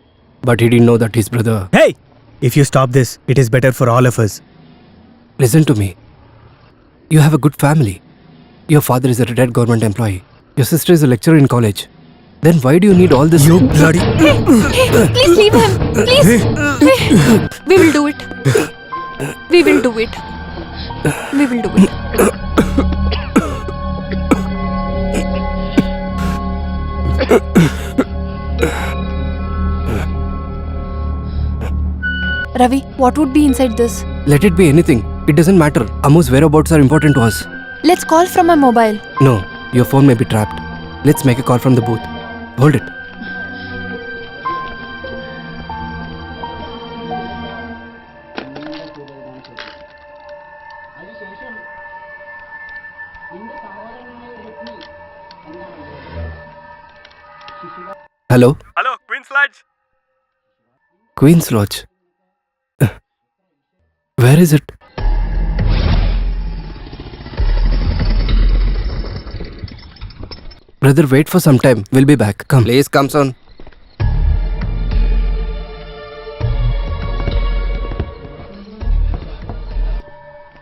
But he didn't know that his brother... Hey! If you stop this, it is better for all of us. Listen to me. You have a good family. Your father is a retired government employee. Your sister is a lecturer in college. Then why do you need all this... You bloody... Hey, please leave him. Please. Hey, we will do it. We will do it. We will do it. Ravi, what would be inside this? Let it be anything. It doesn't matter. Ammu's whereabouts are important to us. Let's call from my mobile. No, your phone may be trapped. Let's make a call from the booth. Hold it. Hello? Hello, Queen's Lodge. Queen's Lodge. Where is it? Brother, wait for some time. We'll be back. Come. Please come soon.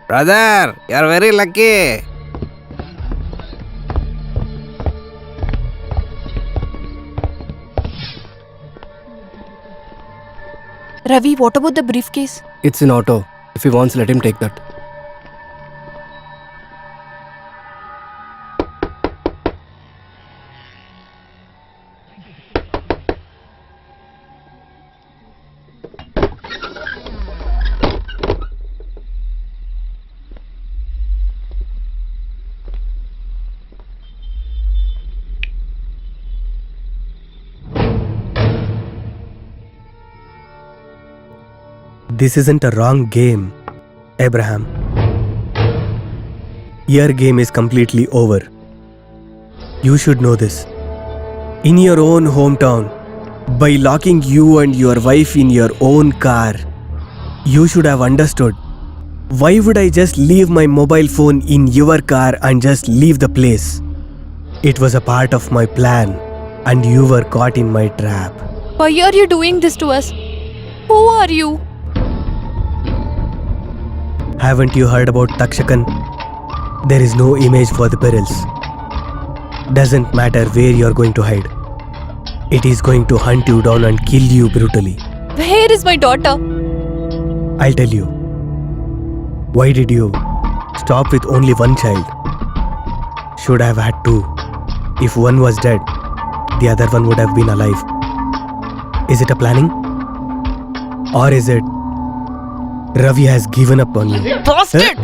Brother, you are very lucky. Ravi, what about the briefcase? It's in auto. If he wants, let him take that. This isn't a wrong game, Abraham. Your game is completely over. You should know this. In your own hometown, by locking you and your wife in your own car, you should have understood. Why would I just leave my mobile phone in your car and just leave the place? It was a part of my plan, and you were caught in my trap. Why are you doing this to us? Who are you? Haven't you heard about Takshakan? There is no image for the perils. Doesn't matter where you're going to hide. It is going to hunt you down and kill you brutally. Where is my daughter? I'll tell you. Why did you stop with only one child? Should have had two. If one was dead, the other one would have been alive. Is it a planning? Or is it Ravi has given up on you? Bastard!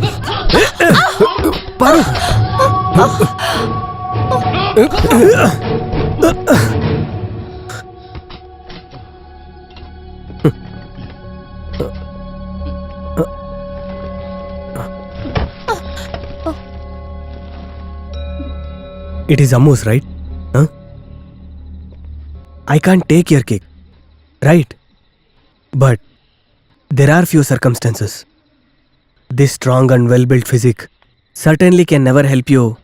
It is Ammu's, right? Huh? I can't take your cake, right? But there are few circumstances. This strong and well-built physique certainly can never help you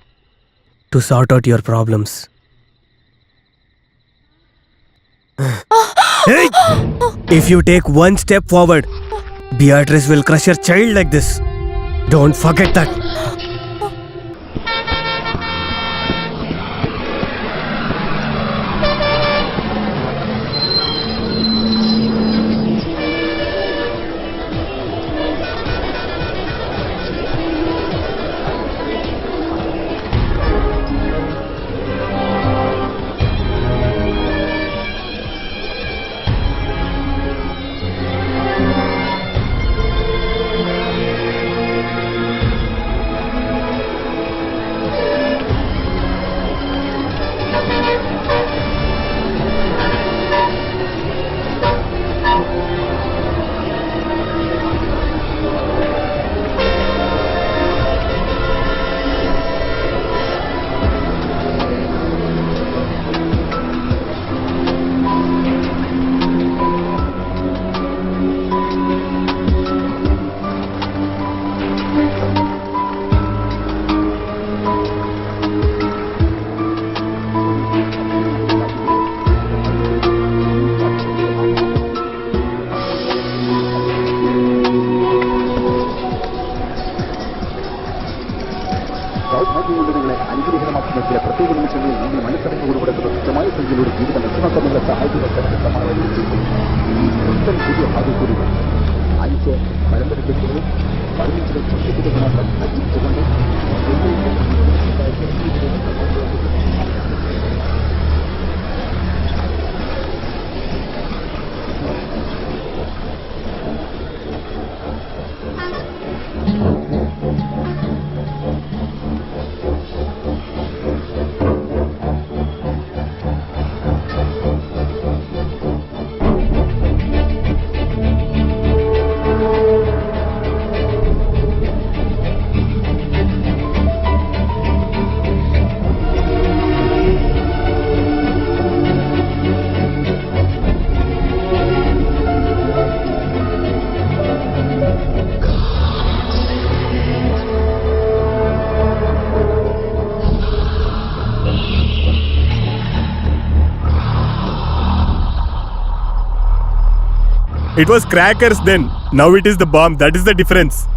to sort out your problems. Hey! If you take one step forward, Beatrice will crush your child like this. Don't forget that. It was crackers then. Now it is the bomb. That is the difference.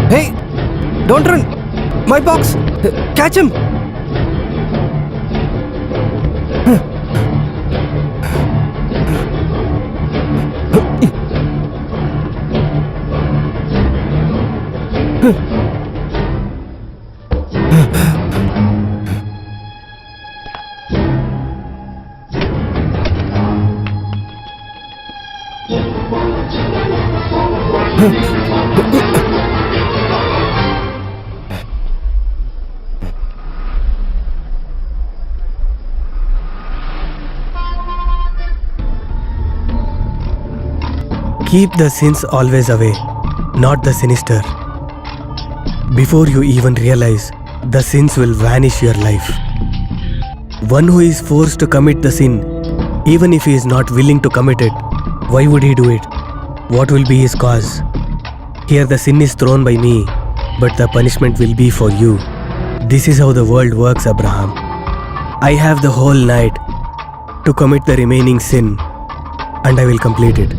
Hey, don't run. My box. Catch him. Keep the sins always away, not the sinister. Before you even realize, the sins will vanish your life. One who is forced to commit the sin, even if he is not willing to commit it, why would he do it? What will be his cause? Here the sin is thrown by me, but the punishment will be for you. This is how the world works, Abraham. I have the whole night to commit the remaining sin, and I will complete it.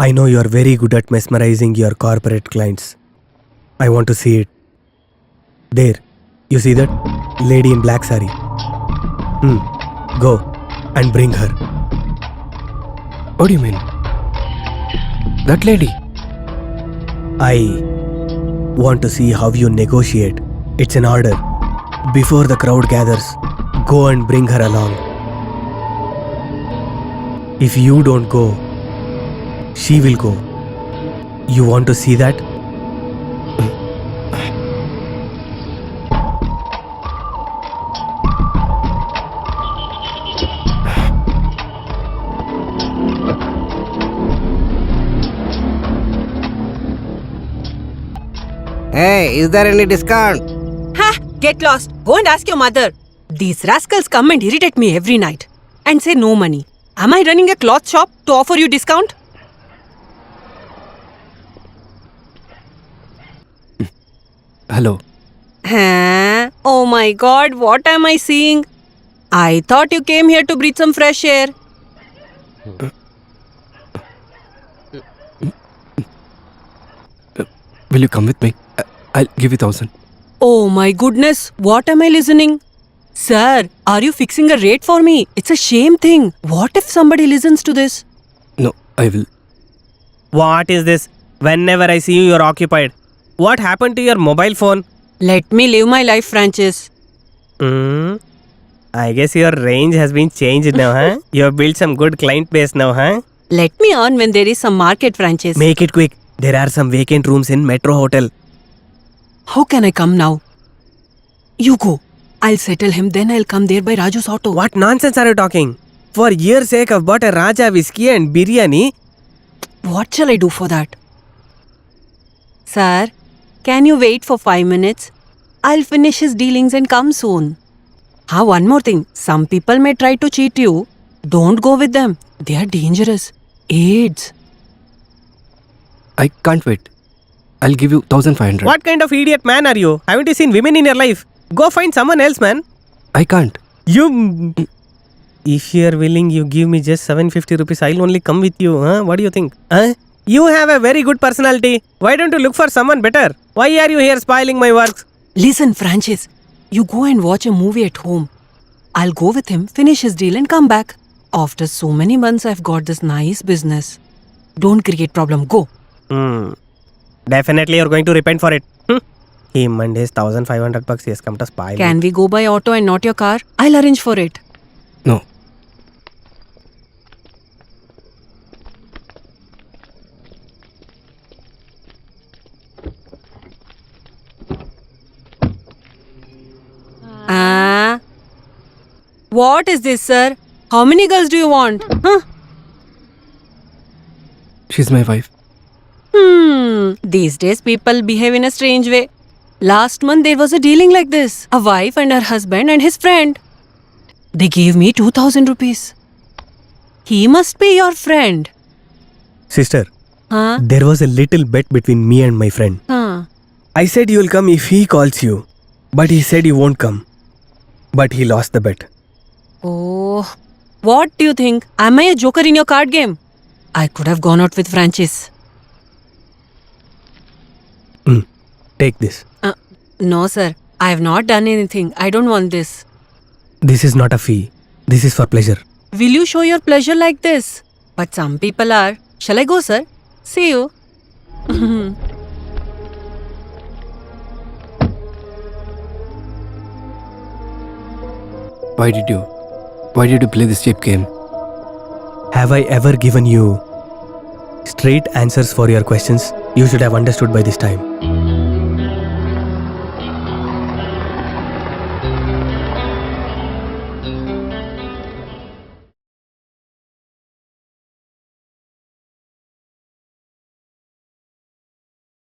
I know you are very good at mesmerizing your corporate clients. I want to see it. There, you see that? Lady in black sari. Go and bring her. What do you mean? That lady? I want to see how you negotiate. It's an order. Before the crowd gathers, go and bring her along. If you don't go, she will go. You want to see that? Hey, is there any discount? Ha! Get lost. Go and ask your mother. These rascals come and irritate me every night and say no money. Am I running a cloth shop to offer you discount? Hello. Huh? Oh my god, what am I seeing? I thought you came here to breathe some fresh air. Will you come with me? I'll give you 1,000. Oh my goodness, what am I listening? Sir, are you fixing a rate for me? It's a shame thing. What if somebody listens to this? No, I will. What is this? Whenever I see you, you're occupied. What happened to your mobile phone? Let me live my life, Francis. I guess your range has been changed now, huh? You have built some good client base now, huh? Let me earn when there is some market, Francis. Make it quick. There are some vacant rooms in Metro Hotel. How can I come now? You go. I'll settle him, then I'll come there by Raju's auto. What nonsense are you talking? For years' sake, I've bought a Raja whiskey and biryani. What shall I do for that? Sir, can you wait for 5 minutes? I'll finish his dealings and come soon. One more thing. Some people may try to cheat you. Don't go with them. They are dangerous. AIDS. I can't wait. I'll give you 1,500. What kind of idiot man are you? Haven't you seen women in your life? Go find someone else, man. I can't. You... If you're willing, you give me just 750 rupees. I'll only come with you. Huh? What do you think? Huh? You have a very good personality. Why don't you look for someone better? Why are you here spoiling my works? Listen, Francis. You go and watch a movie at home. I'll go with him, finish his deal and come back. After so many months, I've got this nice business. Don't create problem. Go. Definitely you're going to repent for it. Him and his 1,500 bucks he has come to spoil. Can we go by auto and not your car? I'll arrange for it. No. What is this, sir? How many girls do you want? Huh? she's my wife. These days people behave in a strange way. Last month there was a dealing like this. A wife and her husband and his friend. They gave me 2,000 rupees. He must be your friend. Sister, Huh? there was a little bet between me and my friend. Huh. I said you'll come if he calls you, but he said he won't come. But he lost the bet. Oh, what do you think? Am I a joker in your card game? I could have gone out with Francis. Take this. No, sir. I have not done anything. I don't want this. This is not a fee. This is for pleasure. Will you show your pleasure like this? But some people are. Shall I go, sir? See you. Why did you play this cheap game? Have I ever given you straight answers for your questions? You should have understood by this time.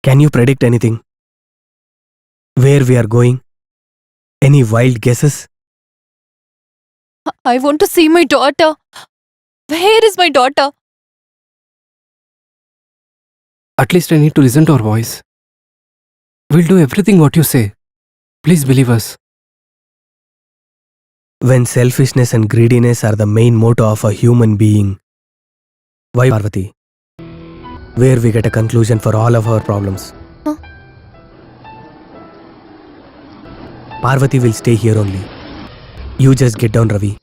Can you predict anything? Where we are going? Any wild guesses? I want to see my daughter. Where is my daughter? At least I need to listen to her voice. We'll do everything what you say. Please believe us. When selfishness and greediness are the main motto of a human being, why Parvati? Where we get a conclusion for all of our problems. Huh? Parvati will stay here only. You just get down, Ravi.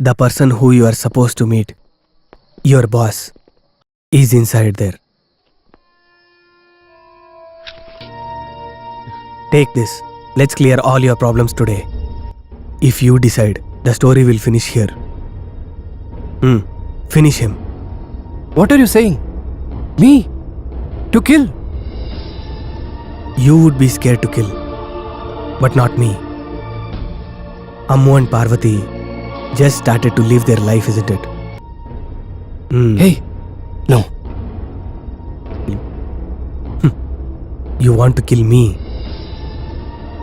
The person who you are supposed to meet, your boss, is inside there. Take this. Let's clear all your problems today. If you decide, the story will finish here. Finish him. What are you saying? Me? To kill? You would be scared to kill, but not me. Ammu and Parvati just started to live their life, isn't it? Hey, no. You want to kill me?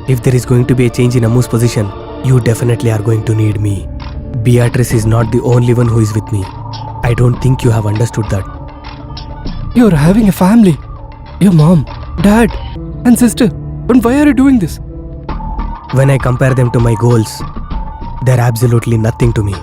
If there is going to be a change in Ammu's position, you definitely are going to need me. Beatrice is not the only one who is with me. I don't think you have understood that. You're having a family. Your mom, dad, and sister. But why are you doing this? When I compare them to my goals, they're absolutely nothing to me.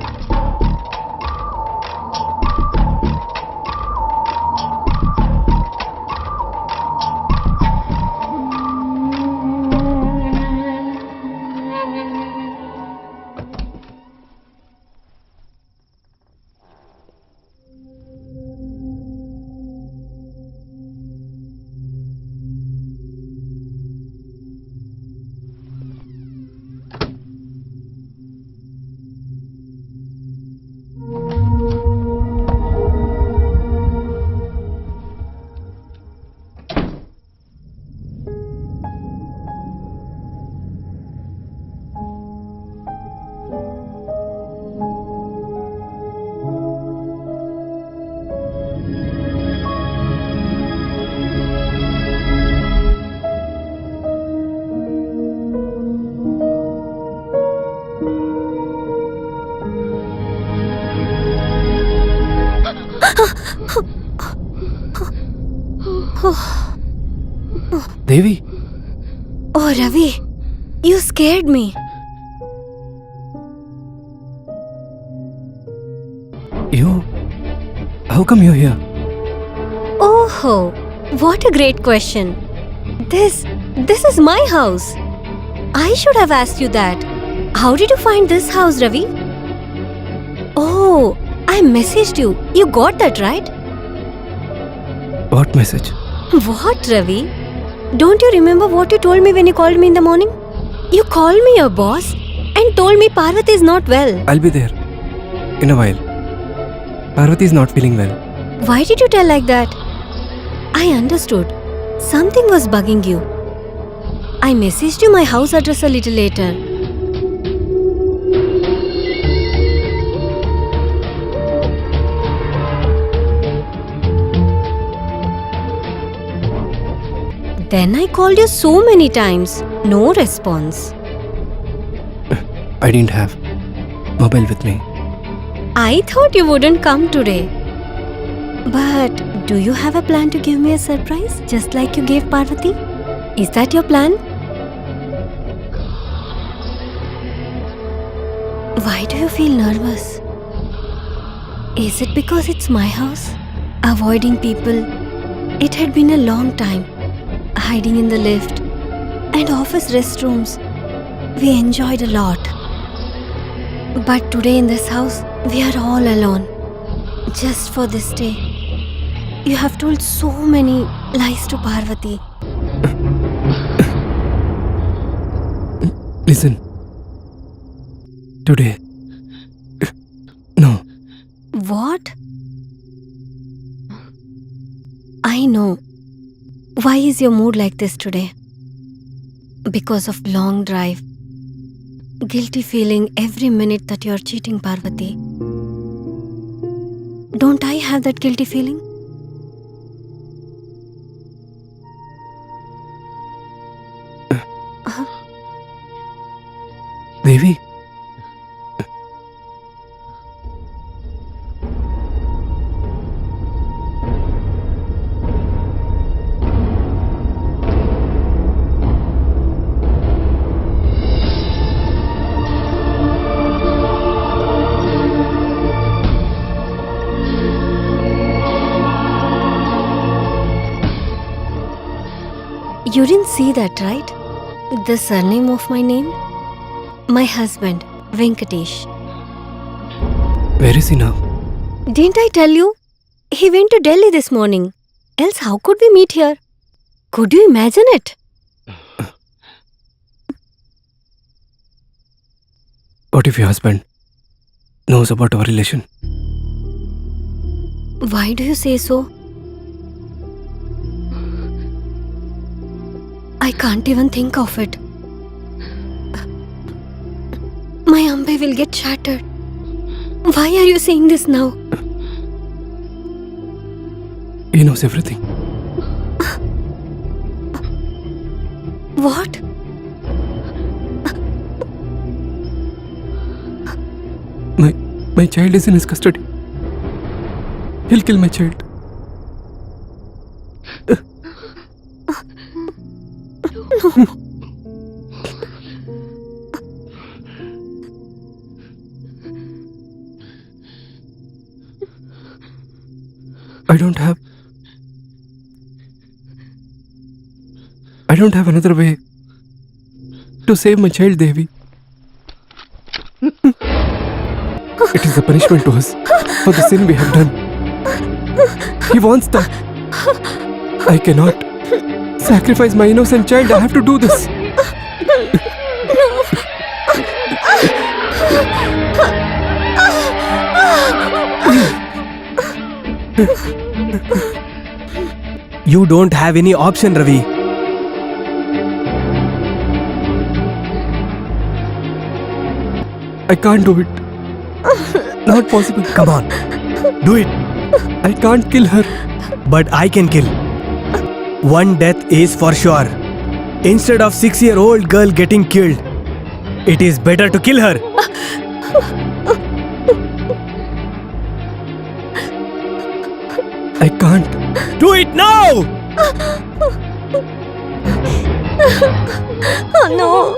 Devi, Oh, Ravi, you scared me. how come you're here? Oh, what a great question. This is my house. I should have asked you that. How did you find this house, Ravi? Oh, I messaged you. You got that, right? What message? What, Ravi? Don't you remember what you told me when you called me in the morning? You called me your boss and told me Parvati is not well. I'll be there. In a while. Parvati is not feeling well. Why did you tell like that? I understood. Something was bugging you. I messaged you my house address a little later. Then I called you so many times. No response. I didn't have mobile with me. I thought you wouldn't come today. But do you have a plan to give me a surprise, just like you gave Parvati? Is that your plan? Why do you feel nervous? Is it because it's my house? Avoiding people. It had been a long time. Hiding in the lift and office restrooms. We enjoyed a lot. But today in this house, we are all alone. Just for this day. You have told so many lies to Parvati. Listen. Today. No. What? I know. Why is your mood like this today? Because of long drive. Guilty feeling every minute that you're cheating Parvati. Don't I have that guilty feeling? Devi. You didn't see that, right? The surname of my name? My husband, Venkatesh. Where is he now? Didn't I tell you? He went to Delhi this morning. Else how could we meet here? Could you imagine it? What if your husband knows about our relation? Why do you say so? I can't even think of it. My ambe will get shattered. Why are you saying this now? He knows everything. What? My child is in his custody. He'll kill my child. I don't have another way to save my child, Devi. It is a punishment to us for the sin we have done. He wants that. I cannot sacrifice my innocent child. I have to do this. You don't have any option, Ravi. I can't do it. Not possible. Come on. Do it. I can't kill her. But I can kill. One death is for sure. Instead of 6-year-old girl getting killed, it is better to kill her. I can't. Do it now! Oh no!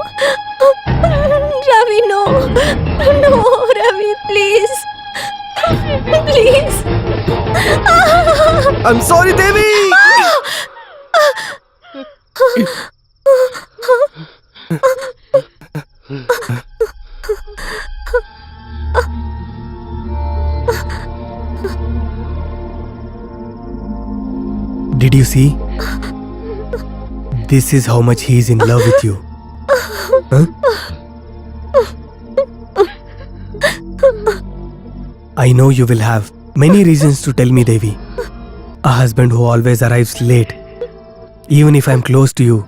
Ravi, no! No, Ravi, please! Please! I'm sorry, Devi! Did you see? This is how much he is in love with you. Huh? I know you will have many reasons to tell me, Devi. A husband who always arrives late. Even if I'm close to you,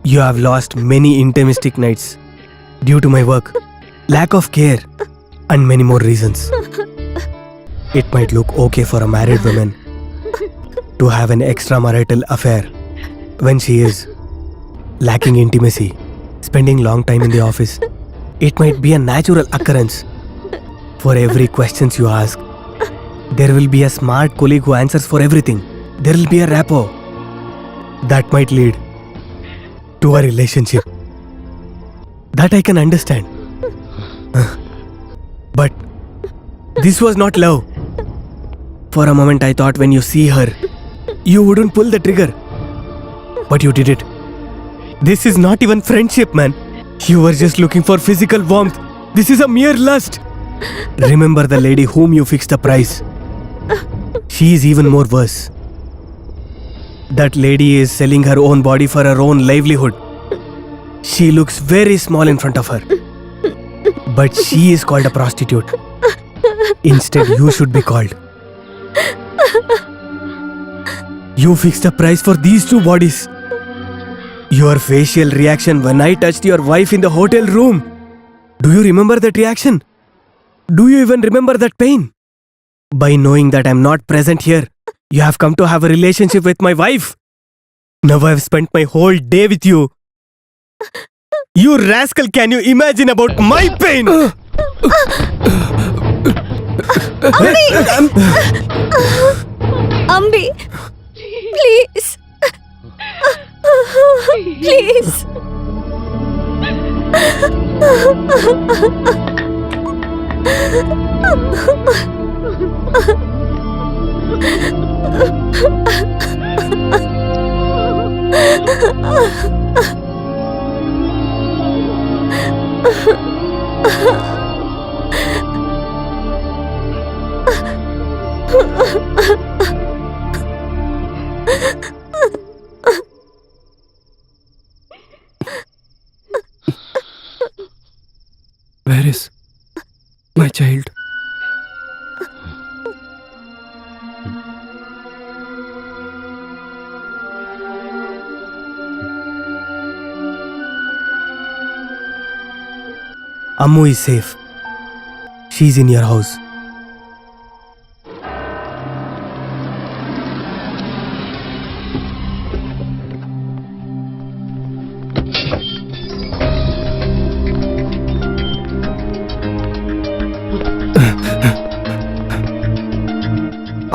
you have lost many intimistic nights due to my work, lack of care, and many more reasons. It might look okay for a married woman to have an extramarital affair when she is lacking intimacy, spending long time in the office. It might be a natural occurrence. For every questions you ask, there will be a smart colleague who answers for everything. There will be a rapport that might lead to a relationship. That I can understand. But this was not love. For a moment I thought when you see her, you wouldn't pull the trigger. But you did it. This is not even friendship, man. You were just looking for physical warmth. This is a mere lust. Remember the lady whom you fixed the price. She is even more worse. That lady is selling her own body for her own livelihood. She looks very small in front of her. But she is called a prostitute. Instead, you should be called. You fixed a price for these two bodies. Your facial reaction when I touched your wife in the hotel room. Do you remember that reaction? Do you even remember that pain? By knowing that I'm not present here, you have come to have a relationship with my wife. Now I've spent my whole day with you. You rascal, can you imagine about my pain? Ambi, please. Please. Where is my child? Ammu is safe. She's in your house.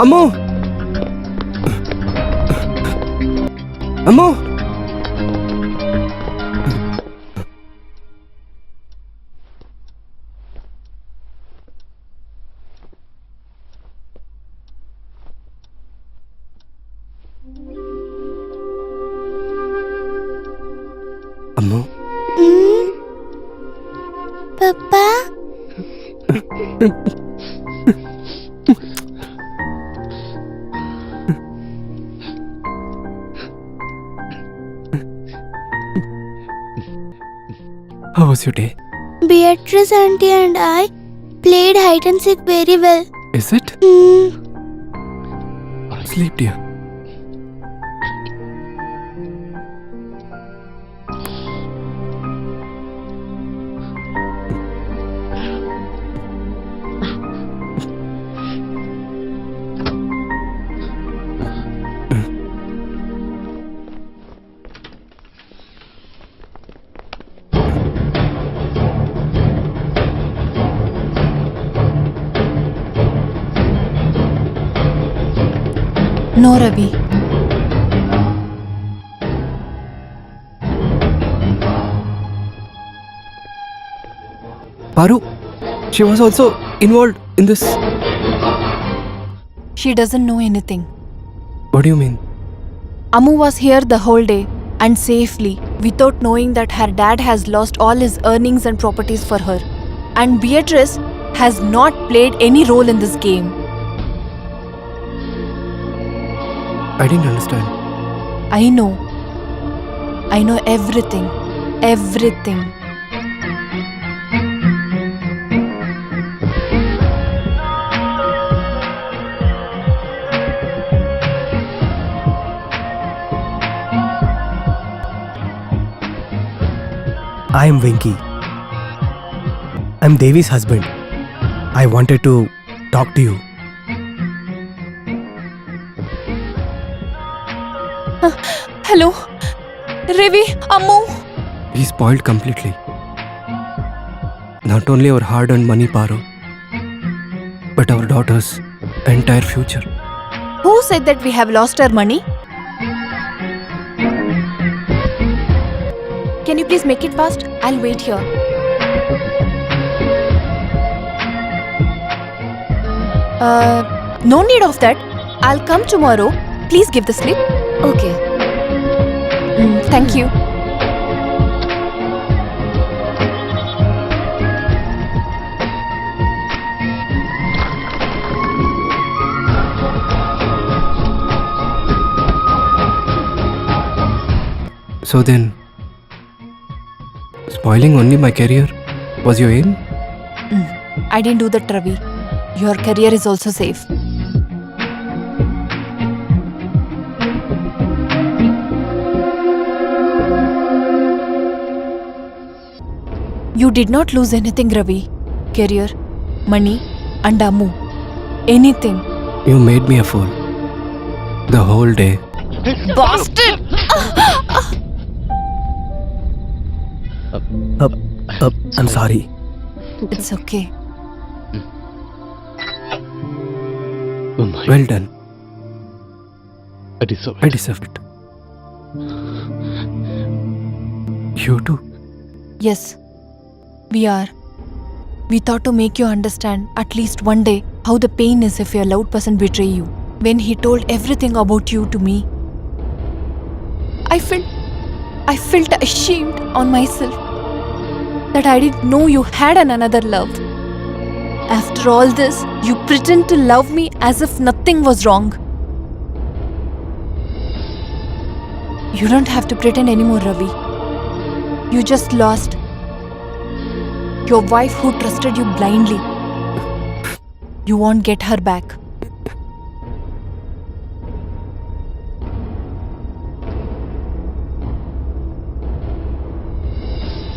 Ammu! Ammu! Ammu? Papa? How was your day? Beatrice auntie and I played hide and seek very well. Is it? Hmm. Sleep, dear. No, Ravi. Paru, she was also involved in this. She doesn't know anything. What do you mean? Ammu was here the whole day and safely without knowing that her dad has lost all his earnings and properties for her. And Beatrice has not played any role in this game. I didn't understand. I know. I know everything. Everything. I am Venki. I'm Devi's husband. I wanted to talk to you. Hello? Ravi, Ammu. He spoiled completely. Not only our hard-earned money, Paro, but our daughter's entire future. Who said that we have lost our money? Can you please make it fast? I'll wait here. No need of that. I'll come tomorrow. Please give the slip. Okay. Thank you. So then, spoiling only my career was your aim? I didn't do that, Ravi. Your career is also safe. You did not lose anything, Ravi. Career, money, and Ammu. Anything. You made me a fool. The whole day. Bastard! I'm sorry. It's okay. Well done. I deserve I deserve it. You too. Yes, we are. We thought to make you understand at least one day how the pain is if your loved person betray you. When he told everything about you to me, I felt ashamed on myself that I didn't know you had another love. After all this, you pretend to love me as if nothing was wrong. You don't have to pretend anymore, Ravi. You just lost your wife who trusted you blindly. You won't get her back.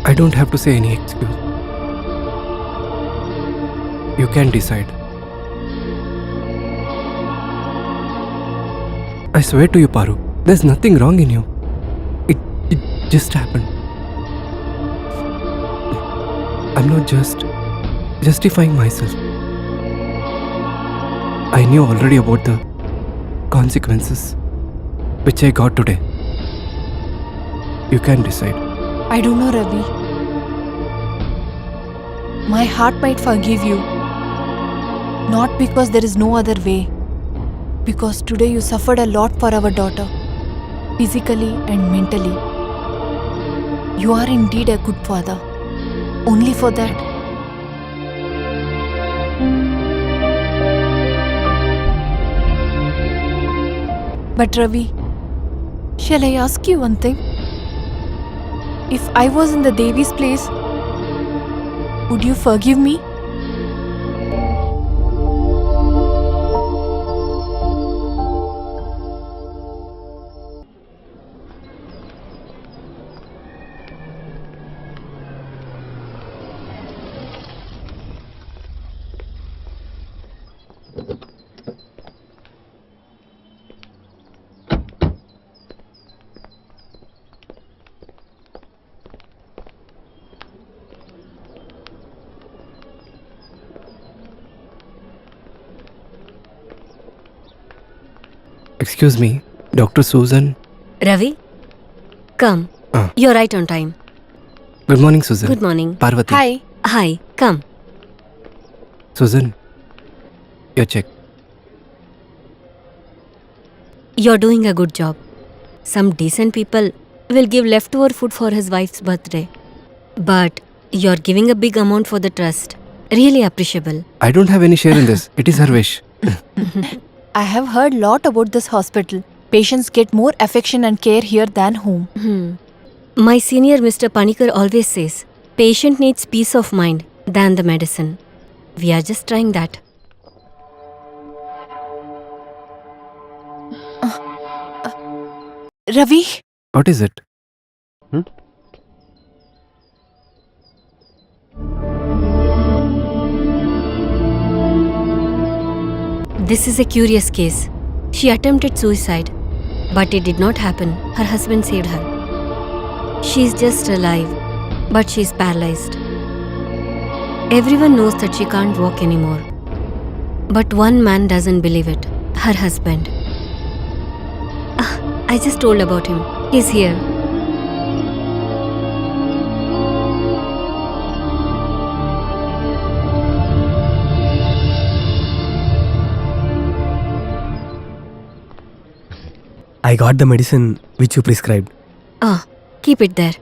I don't have to say any excuse. You can decide. I swear to you, Paru, there's nothing wrong in you. It just happened. I'm not just justifying myself. I knew already about the consequences which I got today. You can decide. I don't know, Ravi. My heart might forgive you. Not because there is no other way. Because today you suffered a lot for our daughter. Physically and mentally. You are indeed a good father. Only for that. But Ravi, shall I ask you one thing? If I was in the Devi's place, would you forgive me? Excuse me, Dr. Susan. Ravi, come. You're right on time. Good morning, Susan. Good morning. Parvati. Hi. Hi, come. Susan, your check. You're doing a good job. Some decent people will give leftover food for his wife's birthday. But you're giving a big amount for the trust. Really appreciable. I don't have any share in this. It is her wish. I have heard lot about this hospital. Patients get more affection and care here than home. My senior Mr. Panikar always says, patient needs peace of mind than the medicine. We are just trying that. Ravi, What is it? This is a curious case. She attempted suicide, but it did not happen. Her husband saved her. She is just alive, but she is paralyzed. Everyone knows that she can't walk anymore. But one man doesn't believe it. Her husband. I just told about him. He's here. I got the medicine which you prescribed. Keep it there.